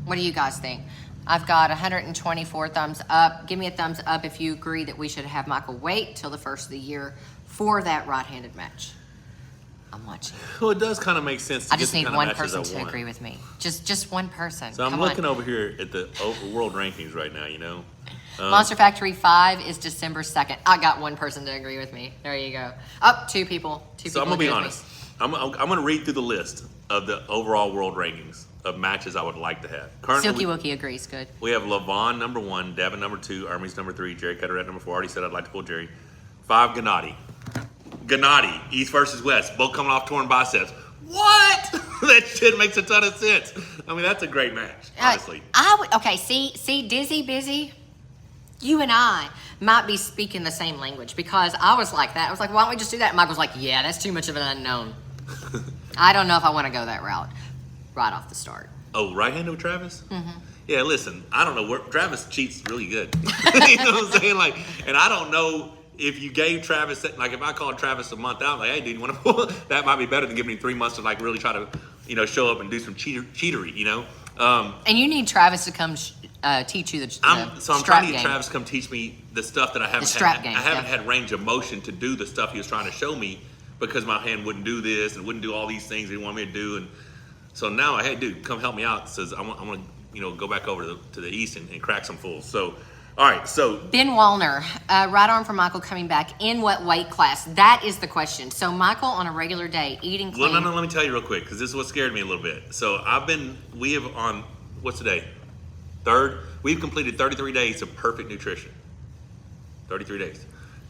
What do you guys think? I've got 124 thumbs up. Give me a thumbs up if you agree that we should have Michael wait till the first of the year for that right-handed match. I'm watching. Well, it does kind of make sense to I just get the need kind of one matches person I to want. agree with me. Just one person. So I'm Come looking on. over here at the world rankings right now, you know? Monster Factory 5 is December 2nd. I got one person to agree with me. There you go. Up, two people. So I'm going to be agree with honest. I'm going to read through the list of the overall world rankings of matches I would like to have. me. Currently, Silky Wookie agrees. Good. we have Levon number 1, Devin number 2, Hermes number 3, Jerry Cutter at number 4. Already said I'd like to pull Jerry. 5, Gennady, East versus West, both coming off torn biceps. What? That shit makes a ton of sense. I mean, that's a great match, honestly. Okay, see, Dizzy Busy, you and I might be speaking the same language because I was like that. I was like, why don't we just do that? And Michael's like, yeah, that's too much of an unknown. I don't know if I want to go that route right off the start. Oh, right-handed with Travis? Mm-hmm. Yeah, listen, I don't know where Travis cheats really good. You know what I'm saying? Like, and I don't know if you gave Travis, like, if I called Travis a month out, like, hey, dude, you want to pull? That might be better than giving him 3 months to like really try to, you know, show up and do some cheatery, you know. And you need Travis to come teach you the I'm strap trying to get game. Travis to come teach me the stuff that I haven't I haven't had range of motion to do the stuff he was trying to show me because my hand wouldn't do this and wouldn't do all these things he wanted me to do. And so now, hey, dude, come help me out. Says I want to, you know, go back over to the east and crack some fools. So, all right, so Ben Wallner, right arm for Michael coming back in what weight class? That is the question. So Michael on a regular day eating clean. Well, no, let me tell you real quick because this is what scared me a little bit. So we have on what's today? 3rd. We've completed 33 days of perfect nutrition. 33 days,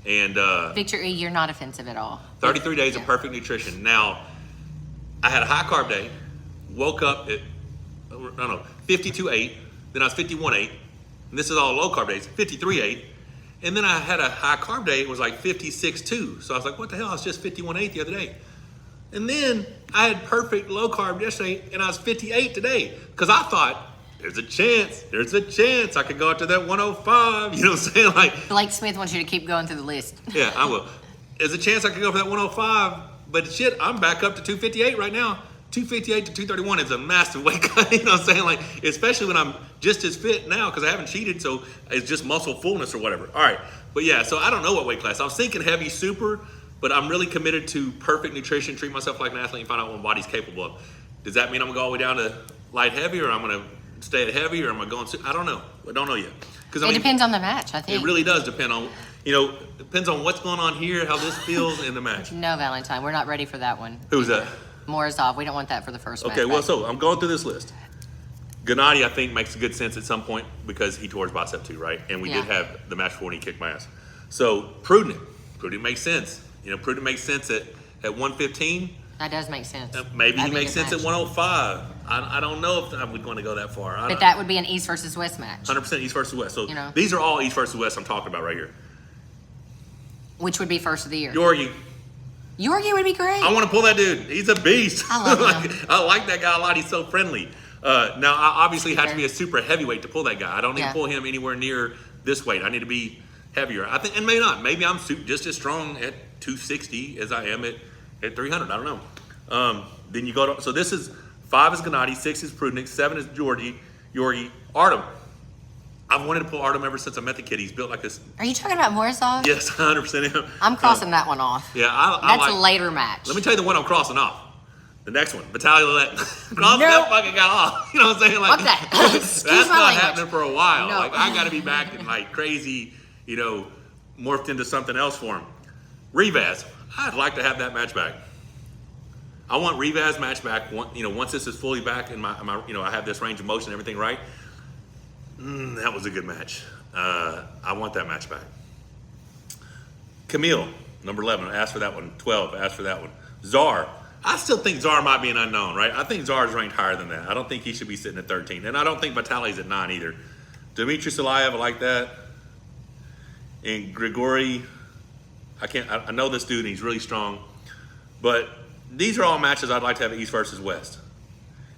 and Victor E, you're not offensive at all. 33 days of perfect nutrition. Now, I had a high carb day. Woke up at 52.8. Then I was 51.8. And this is all low carb days, 53.8. And then I had a high carb day, it was like 56.2. So I was like, what the hell? I was just 51.8 the other day. And then I had perfect low carb yesterday, and I was 58 today. Because I thought, there's a chance I could go up to that 105. You know what I'm saying? Like, Blake Smith wants you to keep going through the list. yeah, I will. There's a chance I could go for that 105, but shit, I'm back up to 258 right now. 258 to 231 is a massive weight cut. You know what I'm saying? Like, especially when I'm just as fit now because I haven't cheated, so it's just muscle fullness or whatever. All right, but yeah, so I don't know what weight class. I was thinking heavy super, but I'm really committed to perfect nutrition, treat myself like an athlete, and find out what my body's capable of. Does that mean I'm gonna go all the way down to light heavy, or I'm gonna stay at heavy, or am I going? I don't know. I don't know yet. Because It depends on the match, I think. It really does depend on, you know, depends on what's going on here, how this feels in the match. No, Valentine, we're not ready for that one. Who's that? Morozov, we don't want that for the first match. Okay, well, so I'm going through this list. Gennady, I think, makes good sense at some point because he tore his bicep too, right? And we did have the match before and he kicked my ass. So Prudent makes sense. You know, Prudent makes sense at 115. That does make sense. Maybe That'd he be a makes good sense at match. 105. I don't know if I would want to go that far. But that would be an East versus West match. 100% East versus West. So You know. these are all East versus West I'm talking about right here. Which would be first of the year? Yorgi. Yorgi would be great. I want to pull that dude. He's a beast. I love him. I like that guy a lot. He's so friendly. Now, I obviously have to be a super heavyweight to pull that guy. I don't need to pull him anywhere near this weight. I need to be heavier. I think, and maybe not. Maybe I'm just as strong at 260 as I am at 300. I don't know. Then you go to, so this is 5 is Gennady, 6 is Prudnik, 7 is Yorgi, Artem. I've wanted to pull Artem ever since I met the kid. He's built like this. Are you talking about Morozov? Yes, 100% him. I'm crossing that one off. Yeah, That's a later match. Let me tell you the one I'm crossing off. The next one, Vitaly Lett. Cross that fucking guy off. You know what I'm saying? Like, Fuck that. Excuse that's my not language. happening for a while. No. Like, I got to be back and like crazy, you know, morphed into something else for him. Rivas, I'd like to have that match back. I want Rivas match back. You know, once this is fully back and my you know, I have this range of motion, everything right. That was a good match. I want that match back. Camille, number 11, asked for that one. 12, asked for that one. Czar, I still think Czar might be an unknown, right? I think Czar's ranked higher than that. I don't think he should be sitting at 13. And I don't think Vitaly's at 9 either. Dmitry Salayev, I like that. And Grigori, I know this dude and he's really strong. But these are all matches I'd like to have East versus West.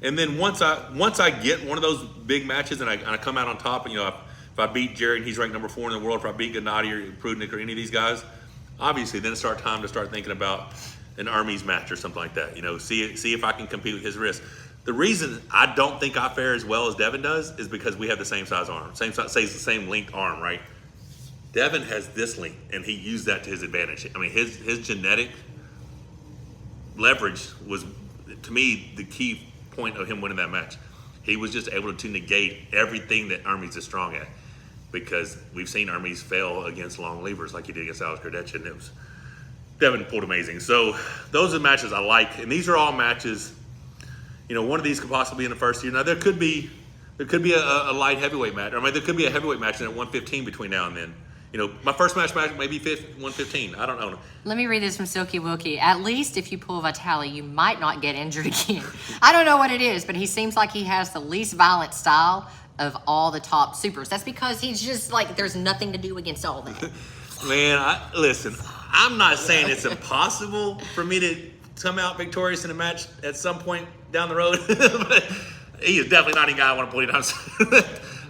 And then once I get one of those big matches and I come out on top, and you know, if I beat Jerry and he's ranked number 4 in the world, if I beat Gennady or Prudnik or any of these guys, obviously then it's time to start thinking about an Hermes match or something like that. You know, see if I can compete with his wrist. The reason I don't think I fare as well as Devin does is because we have the same size arm, same length arm, right? Devin has this length, and he used that to his advantage. I mean, his genetic leverage was, to me, the key point of him winning that match. He was just able to negate everything that Hermes is strong at, because we've seen Hermes fail against long levers like he did against Alex Gradetch, and Devin pulled amazing. So those are the matches I like, and these are all matches. You know, one of these could possibly be in the first year. Now there could be a light heavyweight match. I mean, there could be a heavyweight match in at 115 between now and then. You know, my first match maybe 115. I don't know. Let me read this from Silky Wilkie. At least if you pull Vitali, you might not get injured again. I don't know what it is, but he seems like he has the least violent style of all the top supers. That's because he's just like, there's nothing to do against all that. Man, listen, I'm not saying it's impossible for me to come out victorious in a match at some point down the road, but he is definitely not a guy I want to pull you down.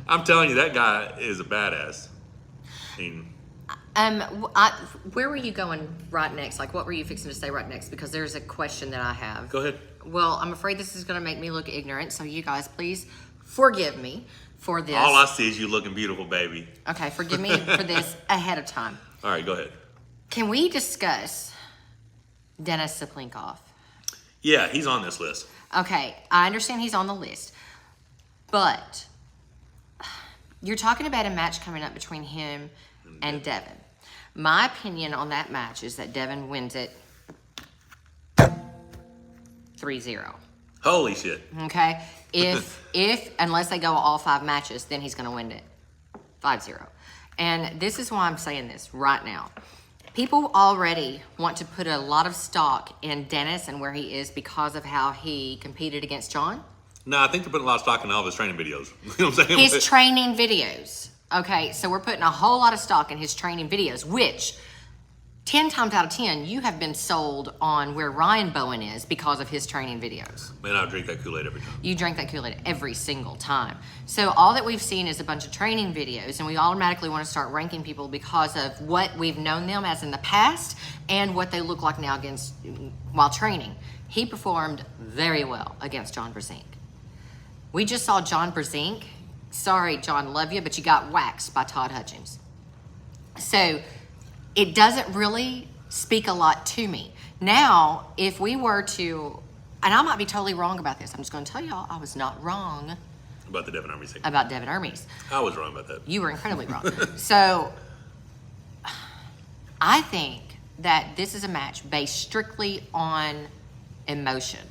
I'm telling you, that guy is a badass. I mean, where were you going right next? Like, what were you fixing to say right next? Because there's a question that I have. go ahead. Well, I'm afraid this is going to make me look ignorant, so you guys please forgive me for this. All I see is you looking beautiful, baby. Okay, forgive me for this ahead of time. All right, go ahead. Can we discuss Denis Saplinkov? Yeah, he's on this list. Okay, I understand he's on the list, but you're talking about a match coming up between him and Devin. My opinion on that match is that Devin wins it 3-0. Holy shit. Okay? Unless they go all 5 matches, then he's going to win it 5-0. And this is why I'm saying this right now. People already want to put a lot of stock in Denis and where he is because of how he competed against John. No, I think they're putting a lot of stock in all of his training videos. You know what I'm saying? His training videos. Okay, so we're putting a whole lot of stock in his training videos, which 10 times out of 10, you have been sold on where Ryan Bowen is because of his training videos. Man, I drink that Kool-Aid every time. You drink that Kool-Aid every single time. So all that we've seen is a bunch of training videos, and we automatically want to start ranking people because of what we've known them as in the past and what they look like now against while training. He performed very well against John Brzenk. We just saw John Brzenk. Sorry, John, love you, but you got waxed by Todd Hutchings. So it doesn't really speak a lot to me. Now, if we were to, and I might be totally wrong about this. I'm just going to tell y'all I was not wrong About the Devin Hermes thing. about Devin Hermes. I was wrong about that. You were incredibly wrong. So I think that this is a match based strictly on emotion.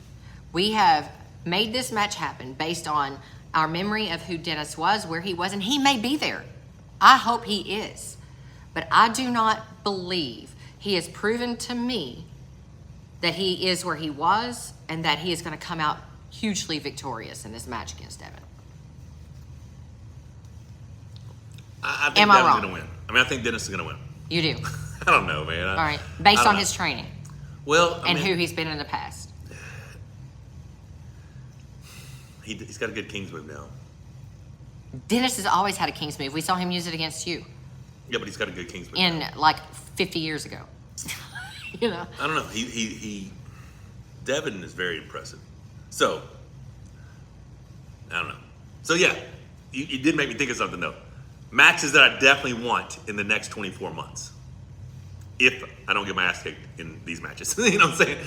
We have made this match happen based on our memory of who Denis was, where he was, and he may be there. I hope he is. But I do not believe he has proven to me that he is where he was and that he is going to come out hugely victorious in this match against Devin. I think Am I Devin's wrong? going to win. I mean, I think Dennis is going to win. You do. I don't know, man. All right. Based I don't on know. his training Well, I and mean, who he's been in the past. he's got a good King's move now. Dennis has always had a King's move. We saw him use it against you Yeah, but he's got a good King's move in now. like 50 years ago. You know? I don't know. Devin is very impressive. So, I don't know. So, yeah, you did make me think of something, though. Matches that I definitely want in the next 24 months. If I don't get my ass kicked in these matches. You know what I'm saying?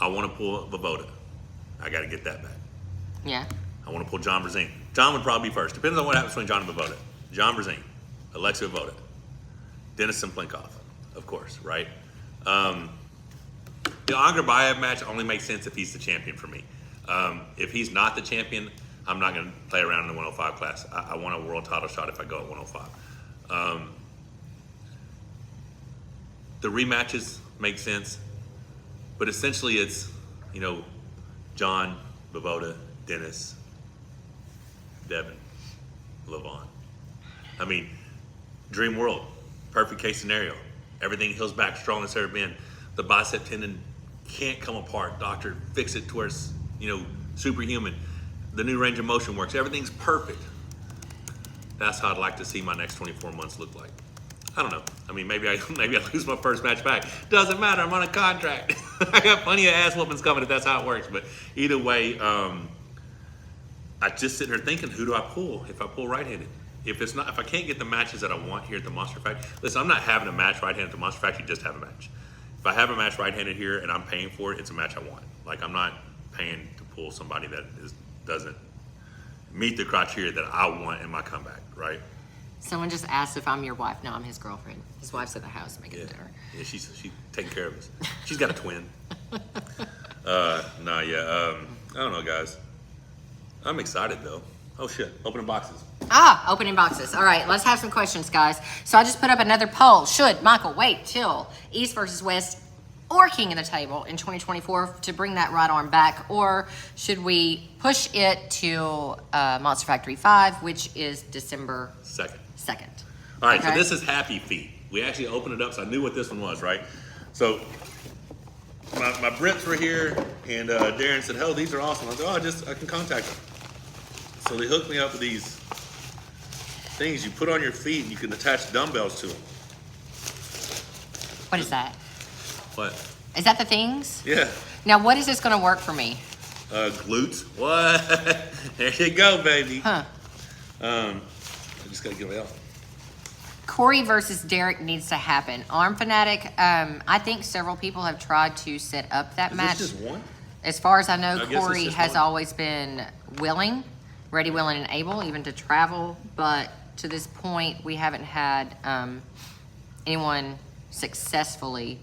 I want to pull Vovoda. I got to get that back. Yeah. I want to pull John Brzenk. John would probably be first. Depends on what happens between John and Vovoda. John Brzenk, Alexei Vovoda, Denis Saplinkov, of course, right? The Angrabayev match only makes sense if he's the champion for me. If he's not the champion, I'm not going to play around in the 105 class. I want a world title shot if I go at 105. The rematches make sense, but essentially it's, John, Vovoda, Dennis, Devin, Levon. I mean, dream world, perfect case scenario. Everything heals back strong as ever been. The bicep tendon can't come apart. Doctor, fix it to where it's, superhuman. The new range of motion works. Everything's perfect. That's how I'd like to see my next 24 months look like. I don't know. I mean, maybe I lose my first match back. Doesn't matter. I'm on a contract. I got plenty of ass whoopings coming if that's how it works. But either way, I just sit there thinking, who do I pull if I pull right-handed? If I can't get the matches that I want here at the Monster Factory, listen, I'm not having a match right-handed at the Monster Factory, just have a match. If I have a match right-handed here and I'm paying for it, it's a match I want. Like, I'm not paying to pull somebody that doesn't meet the criteria that I want in my comeback, right? Someone just asked if I'm your wife. No, I'm his girlfriend. His wife's at the house making dinner. Yeah, she's taking care of us. She's got a twin. I don't know, guys. I'm excited though. Oh shit, opening boxes. Opening boxes. All right, let's have some questions, guys. So I just put up another poll. Should Michael wait till East versus West or King of the Table in 2024 to bring that right arm back? Or should we push it to Monster Factory 5, which is December 2nd? All right, Okay. so this is Happy Feet. We actually opened it up, so I knew what this one was, right? So my Brits were here, and Darren said, "Oh, these are awesome." I was like, "Oh, I can contact them." So they hooked me up with these things you put on your feet, and you can attach dumbbells to them. What is that? What? Is that the things? Yeah. Now, what is this going to work for me? Glutes. What? There you go, baby. Huh. I just gotta get it out. Corey versus Derek needs to happen. Arm Fanatic, I think several people have tried to set up that match. Is this just one? As far as I know, I guess it's Corey just has one. always been willing, ready, willing, and able even to travel. But to this point, we haven't had anyone successfully.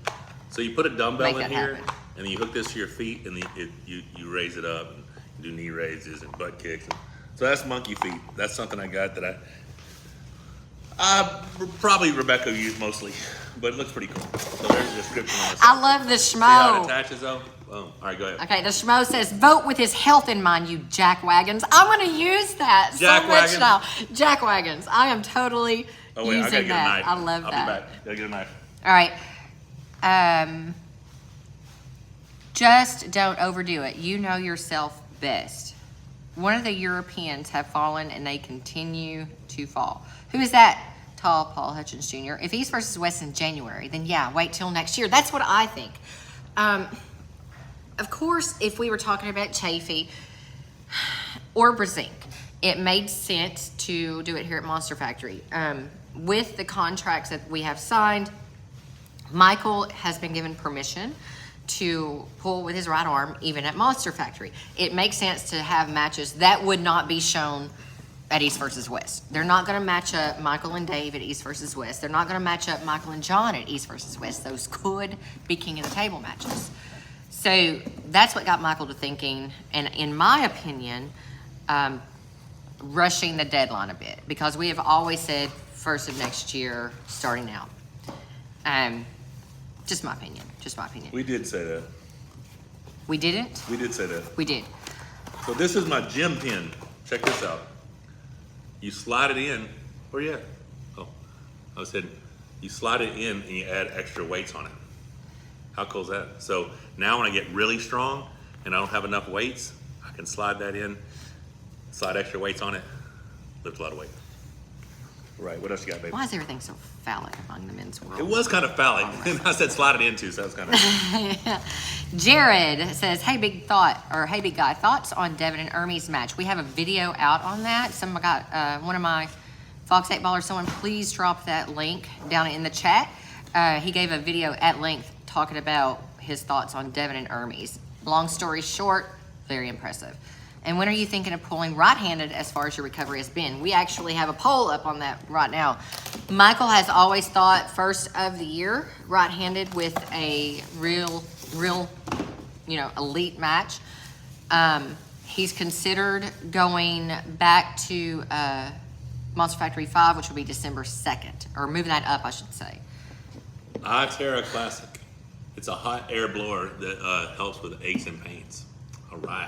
So you put a dumbbell Make in that here, happen. and then you hook this to your feet, and you raise it up, and you do knee raises and butt kicks. So that's monkey feet. That's something I got that probably Rebecca used mostly, but it looks pretty cool. So there's a description on this. I love the See how it schmo. attaches though? Boom. All right, go ahead. Okay, the schmo says, vote with his health in mind, you jackwagons. I'm going to use that so much Jackwagons? now. Jackwagons. I am totally Oh wait, I gotta using get a that. knife. I love I'll that. be back. Gotta get a knife. All right. Just don't overdo it. You know yourself best. One of the Europeans have fallen and they continue to fall. Who is that? Tall Paul Hutchins Jr. If East versus West in January, then yeah, wait till next year. That's what I think. Of course, if we were talking about Chafee or Brezink, it made sense to do it here at Monster Factory. With the contracts that we have signed, Michael has been given permission to pull with his right arm even at Monster Factory. It makes sense to have matches that would not be shown at East versus West. They're not going to match up Michael and Dave at East versus West. They're not going to match up Michael and John at East versus West. Those could be King of the Table matches. So that's what got Michael to thinking, and in my opinion, rushing the deadline a bit, because we have always said first of next year starting out. Just my opinion. We did say that. We didn't? We did say that. We did. So this is my gym pin. Check this out. You slide it in. Where you at? Oh, I was saying, you slide it in and you add extra weights on it. How cool is that? So now when I get really strong and I don't have enough weights, I can slide that in, slide extra weights on it, lift a lot of weight. Right, what else you got, baby? Why is everything so phallic among the men's world? It was kind of phallic. I said slide it into, so that was kind of... Jared says, hey big guy, thoughts on Devin and Ermey's match? We have a video out on that. Someone got, one of my Fox 8 ballers, someone please drop that link down in the chat. He gave a video at length talking about his thoughts on Devin and Ermey's. Long story short, very impressive. And when are you thinking of pulling right-handed as far as your recovery has been? We actually have a poll up on that right now. Michael has always thought first of the year, right-handed with a real, elite match. He's considered going back to Monster Factory 5, which will be December 2nd, or moving that up, I should say. iTerra Classic. It's a hot air blower that helps with aches and pains. All right.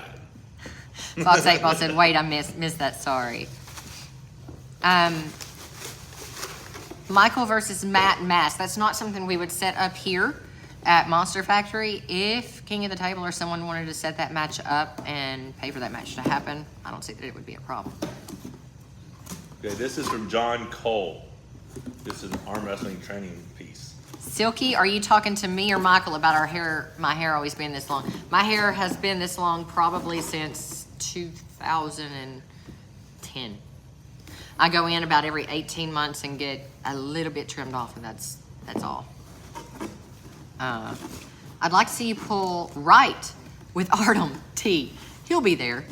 Fox 8 Ball said, wait, I missed that, sorry. Michael versus Matt Mass. That's not something we would set up here at Monster Factory. If King of the Table or someone wanted to set that match up and pay for that match to happen, I don't see that it would be a problem. Okay, this is from John Cole. This is an arm wrestling training piece. Silky, are you talking to me or Michael about my hair always being this long? My hair has been this long probably since 2010. I go in about every 18 months and get a little bit trimmed off, and that's all. I'd like to see you pull right with Artem T. He'll be there.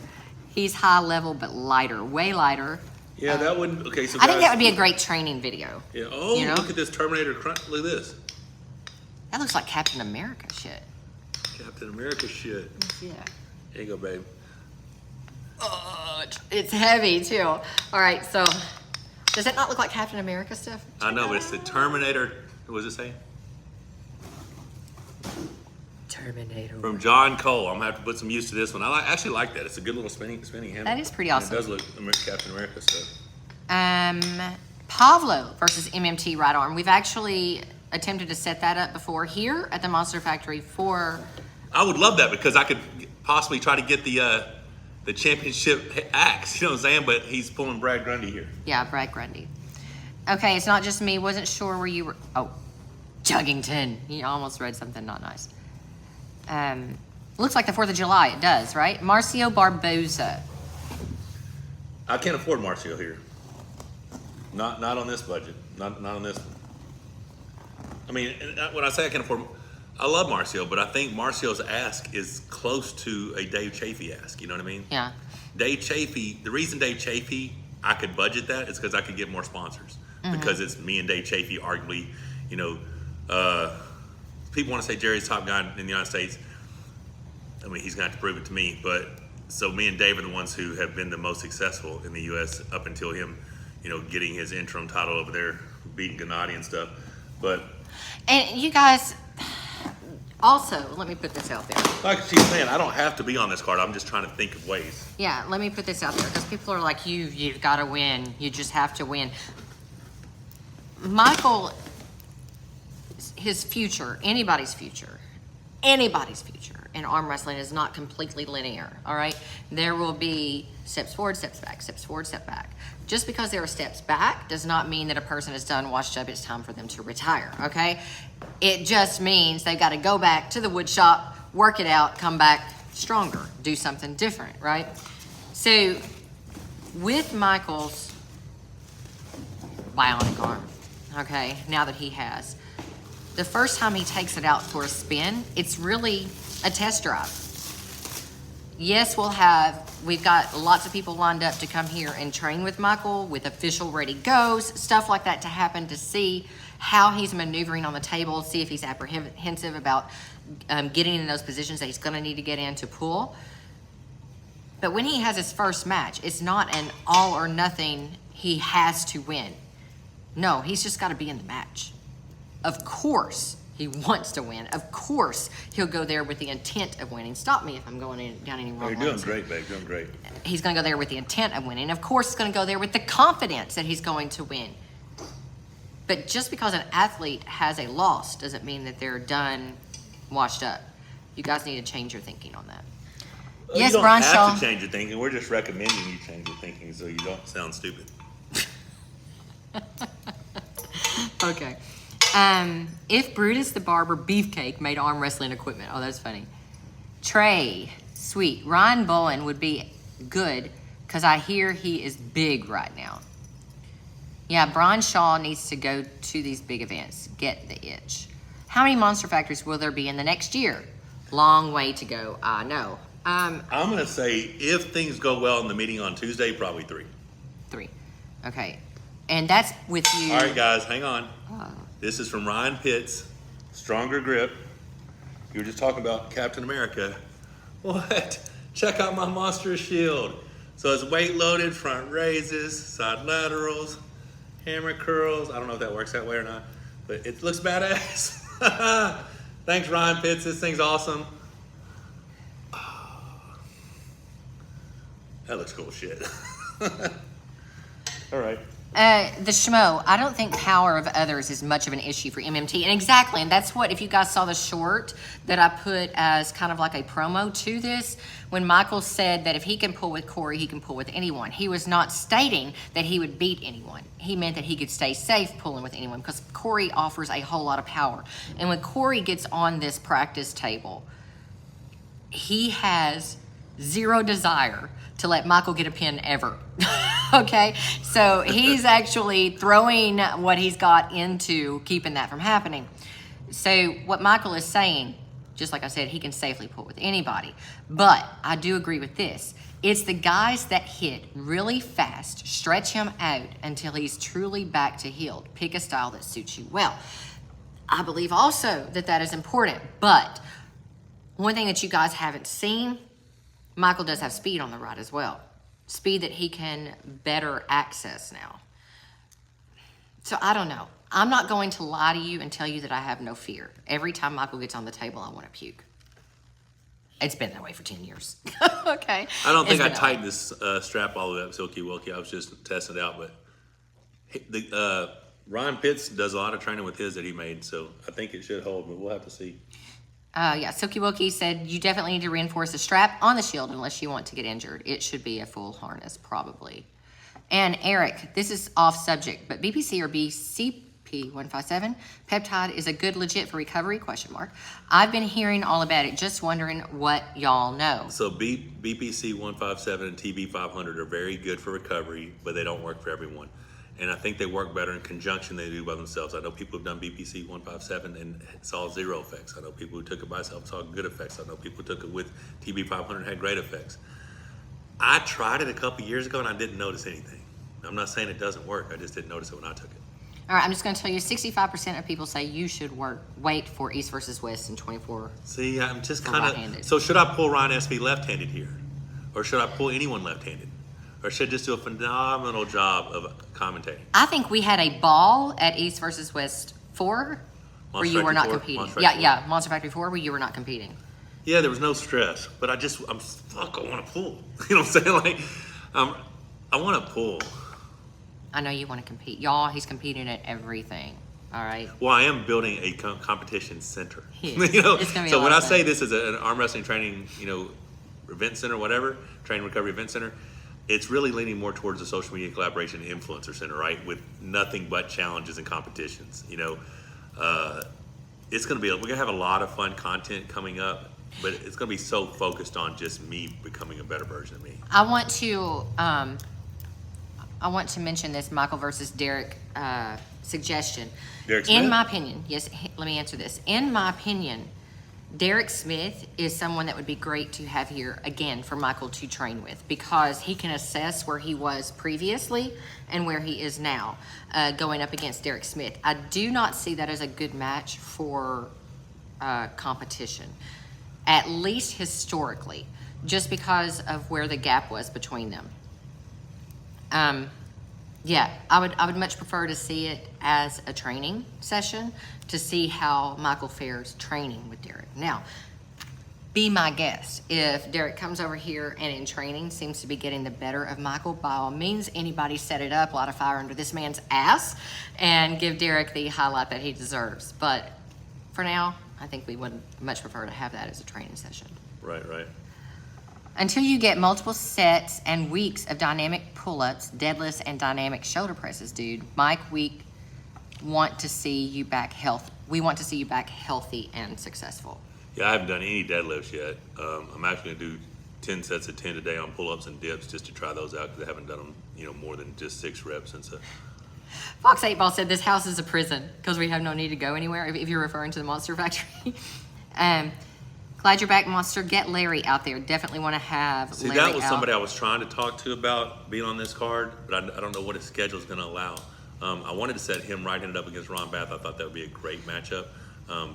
He's high level but lighter, way lighter. Yeah, that wouldn't. Okay, so I think guys, that would be a great training video. Yeah. Oh, you know? Look at this Terminator crunch. Look at this. That looks like Captain America shit. Captain America shit. Yeah. Here you go, babe. much. It's heavy too. All right, so does that not look like Captain America stuff? I know, but it's the Terminator. What does it say? Terminator. From John Cole. I'm gonna have to put some use to this one. actually like that. It's a good little spinning handle. That is pretty And awesome. it does look Captain America stuff. Pavlo versus MMT right arm. We've actually attempted to set that up before here at the Monster Factory for. I would love that because I could possibly try to get the championship axe. You know what I'm saying? But he's pulling Brad Grundy here. Yeah, Brad Grundy. Okay, it's not just me. Wasn't sure where you were. Oh, Chuggington. You almost read something not nice. Looks like the 4th of July. It does, right? Marcio Barboza. I can't afford Marcio here. Not on this budget. Not on this one. I mean, when I say I can afford, I love Marcio, but I think Marcio's ask is close to a Dave Chafee ask. You know what I mean? Yeah. Dave Chafee, the reason Dave Chafee, I could budget that is because I could get more sponsors. Because it's me and Dave Chafee, arguably, you know, people want to say Jerry's top guy in the United States. I mean, he's going to have to prove it to me. But so me and Dave are the ones who have been the most successful in the U.S. up until him, you know, getting his interim title over there, beating Gennady and stuff. But And you guys, also, let me put this out there. like she's saying, I don't have to be on this card. I'm just trying to think of ways. Yeah, let me put this out there because people are like, you've got to win. You just have to win. Michael, his future, anybody's future in arm wrestling is not completely linear, all right? There will be steps forward, steps back, steps forward, step back. Just because there are steps back does not mean that a person is done, washed up, it's time for them to retire, okay? It just means they've got to go back to the wood shop, work it out, come back stronger, do something different, right? So with Michael's bionic arm, okay, now that he has, the first time he takes it out for a spin, it's really a test drive. Yes, we've got lots of people lined up to come here and train with Michael with official ready goes, stuff like that to happen to see how he's maneuvering on the table, see if he's apprehensive about getting in those positions that he's gonna need to get in to pull. But when he has his first match, it's not an all or nothing, he has to win. No, he's just gotta be in the match. Of course, he wants to win. Of course, he'll go there with the intent of winning. Stop me if I'm going down any wrong You're doing lines. great, babe. Doing great. He's going to go there with the intent of winning. Of course, he's going to go there with the confidence that he's going to win. But just because an athlete has a loss doesn't mean that they're done, washed up. You guys need to change your thinking on that. Yes, you don't Brian have Shaw. to change your thinking. We're just recommending you change your thinking so you don't sound stupid. Okay. If Brutus the Barber Beefcake made arm wrestling equipment. Oh, that's funny. Trey, sweet. Ryan Bullen would be good because I hear he is big right now. Yeah, Brian Shaw needs to go to these big events. Get the itch. How many Monster Factories will there be in the next year? Long way to go. I know. I'm going to say if things go well in the meeting on Tuesday, probably 3. 3. Okay. And that's with you. All right, guys, hang on. This is from Ryan Pitts, Stronger Grip. You were just talking about Captain America. What? Check out my Monster Shield. So it's weight loaded, front raises, side laterals, hammer curls. I don't know if that works that way or not, but it looks badass. Thanks, Ryan Pitts. This thing's awesome. That looks cool as shit. All right. The schmo, I don't think power of others is much of an issue for MMT. And exactly, and that's what, if you guys saw the short that I put as kind of like a promo to this, when Michael said that if he can pull with Corey, he can pull with anyone. He was not stating that he would beat anyone. He meant that he could stay safe pulling with anyone because Corey offers a whole lot of power. And when Corey gets on this practice table, he has zero desire to let Michael get a pin ever. Okay, so he's actually throwing what he's got into keeping that from happening. So what Michael is saying, just like I said, he can safely pull with anybody. But I do agree with this. It's the guys that hit really fast, stretch him out until he's truly back to healed. Pick a style that suits you well. I believe also that that is important. But one thing that you guys haven't seen, Michael does have speed on the right as well. speed that he can better access now. So I don't know. I'm not going to lie to you and tell you that I have no fear. Every time Michael gets on the table, I want to puke. It's been that way for 10 years. Okay. I don't think It's I been that way. tightened this strap all the way up silky wilky. I was just testing it out, but Ryan Pitts does a lot of training with his that he made, so I think it should hold, but we'll have to see. Yeah, Silky Wilkie said you definitely need to reinforce the strap on the shield unless you want to get injured. It should be a full harness, probably. And Eric, this is off subject, but BPC or BCP157 peptide is a good legit for recovery? Question mark. I've been hearing all about it. Just wondering what y'all know. So BPC 157 and TB 500 are very good for recovery, but they don't work for everyone. And I think they work better in conjunction than they do by themselves. I know people who've done BPC 157 and saw zero effects. I know people who took it by itself saw good effects. I know people who took it with TB 500 had great effects. I tried it a couple years ago and I didn't notice anything. I'm not saying it doesn't work. I just didn't notice it when I took it. All right, I'm just going to tell you 65% of people say you should wait for East versus West in 24. See, I'm just For kind right-handed. of. So should I pull Ryan SB left-handed here, or should I pull anyone left-handed, or should I just do a phenomenal job of commentating? I think we had a ball at East versus West 4 where you were MonsterFactory not 4? competing. MonsterFactory Yeah, 4? Monster Factory 4 where you were not competing. Yeah, there was no stress, but I want to pull. You know what I'm saying? Like, I want to pull. I know you want to compete. Y'all, he's competing at everything. All right. Well, I am building a competition center. He is. You know, It's gonna be so a when lot I of say fun. this is an arm wrestling training, event center, whatever, training recovery event center, it's really leaning more towards a social media collaboration influencer center, right? With nothing but challenges and competitions. It's going to be, we're going to have a lot of fun content coming up, but it's going to be so focused on just me becoming a better version of me. I want to mention this Michael versus Derek suggestion. Derek Smith? In my opinion, yes, let me answer this. In my opinion, Derek Smith is someone that would be great to have here again for Michael to train with because he can assess where he was previously and where he is now going up against Derek Smith. I do not see that as a good match for competition, at least historically, just because of where the gap was between them. Yeah, I would much prefer to see it as a training session to see how Michael fares training with Derek. Now, be my guest. If Derek comes over here and in training seems to be getting the better of Michael, by all means, anybody set it up, light a fire under this man's ass, and give Derek the highlight that he deserves. But for now, I think we would much prefer to have that as a training session. Right. Until you get multiple sets and weeks of dynamic pull-ups, deadlifts, and dynamic shoulder presses, dude, Mike, we want to see you back healthy and successful. Yeah, I haven't done any deadlifts yet. I'm actually going to do 10 sets of 10 today on pull-ups and dips just to try those out because I haven't done them, more than just 6 reps since. Fox 8 Ball said this house is a prison because we have no need to go anywhere, if you're referring to the Monster Factory. Glad you're back, Monster. Get Larry out there. Definitely want to have See, Larry that was out. somebody I was trying to talk to about being on this card, but I don't know what his schedule is going to allow. I wanted to set him right-handed up against Ron Bath. I thought that would be a great matchup,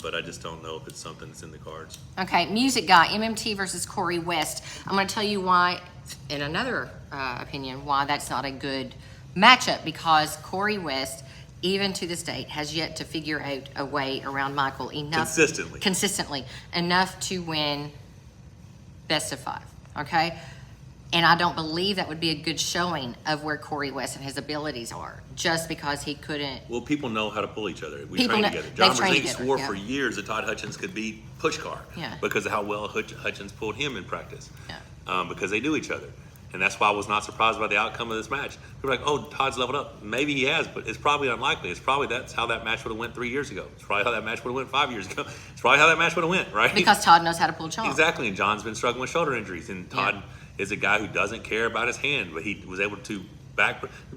but I just don't know if it's something that's in the cards. Okay, music guy, MMT versus Corey West. I'm going to tell you why, in another opinion, why that's not a good matchup because Corey West, even to this date, has yet to figure out a way around Michael consistently enough to win best of 5. Okay, and I don't believe that would be a good showing of where Corey West and his abilities are, just because he couldn't. Well, people know how to pull each other. We People train know- together. they've John trained Brzezinski together, swore yeah. for years that Todd Hutchins could beat Pushkar Yeah. because of how well Hutchins pulled him in practice. Yeah. Because they knew each other. And that's why I was not surprised by the outcome of this match. People were like, oh, Todd's leveled up. Maybe he has, but it's probably unlikely. It's probably that's how that match would have went 3 years ago. It's probably how that match would have went 5 years ago. It's probably how that match would have went, right? Because Todd knows how to pull chalk. Exactly, and John's been struggling with shoulder injuries. And Todd is a guy who doesn't care about his hand, but he was able to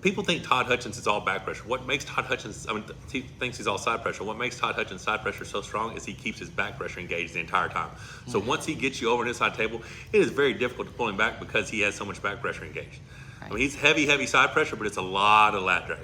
people think Todd Hutchins is all back pressure. What makes Todd Hutchins, he thinks he's all side pressure. What makes Todd Hutchins' side pressure so strong is he keeps his back pressure engaged the entire time. So once he gets you over an inside table, it is very difficult to pull him back because he has so much back pressure engaged. Right. I mean, he's heavy side pressure, but it's a lot of lat drag.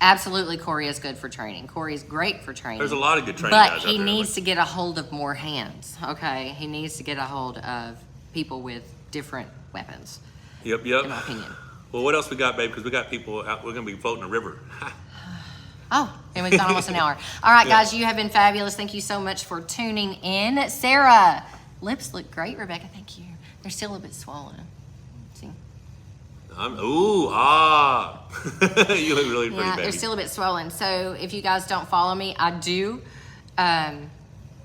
Absolutely, Corey is good for training. Corey's great for training. There's a lot of good training but guys out he there, needs like- to get a hold of more hands, okay? He needs to get a hold of people with different weapons. Yep. in my opinion. Well, what else we got, babe? Because we got people out. We're gonna be floating a river. Oh, and we've gone almost an hour. All right, guys, you have been fabulous. Thank you so much for tuning in. Sarah, lips look great. Rebecca, thank you. They're still a bit swollen. See? You look really pretty, Yeah, baby. they're still a bit swollen. So if you guys don't follow me, I do.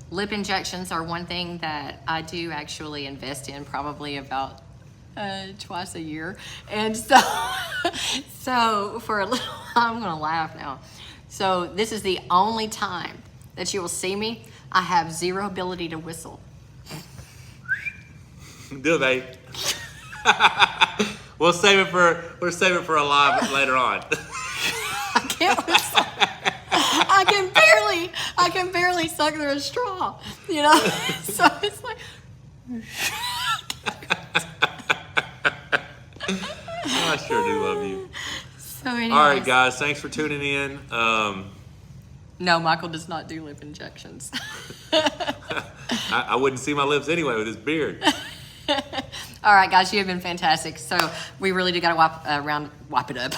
Lip injections are one thing that I do actually invest in, probably about twice a year. And so, so for a little, I'm gonna laugh now. So this is the only time that you will see me. I have zero ability to whistle. Do it, babe. We'll save it for a live later on. I can't whistle. I can barely suck through a straw, you know? So it's like. I sure do love you. So anyways. All right, guys. Thanks for tuning in. No, Michael does not do lip injections. I wouldn't see my lips anyway with his beard. All right, guys, you have been fantastic. So we really do got to wipe it up.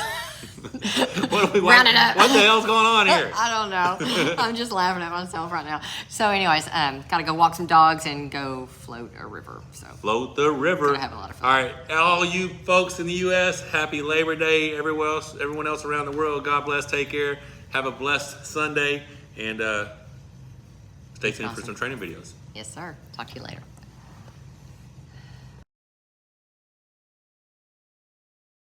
Round it up. What the hell's going on here? I don't know. I'm just laughing at myself right now. So anyways, got to go walk some dogs and go float a river. So Float the river. Gonna have a lot of fun. All right, all you folks in the U.S., happy Labor Day. Everyone else around the world, God bless. Take care. Have a blessed Sunday, and stay tuned for some training videos. Yes, sir. Talk to you later.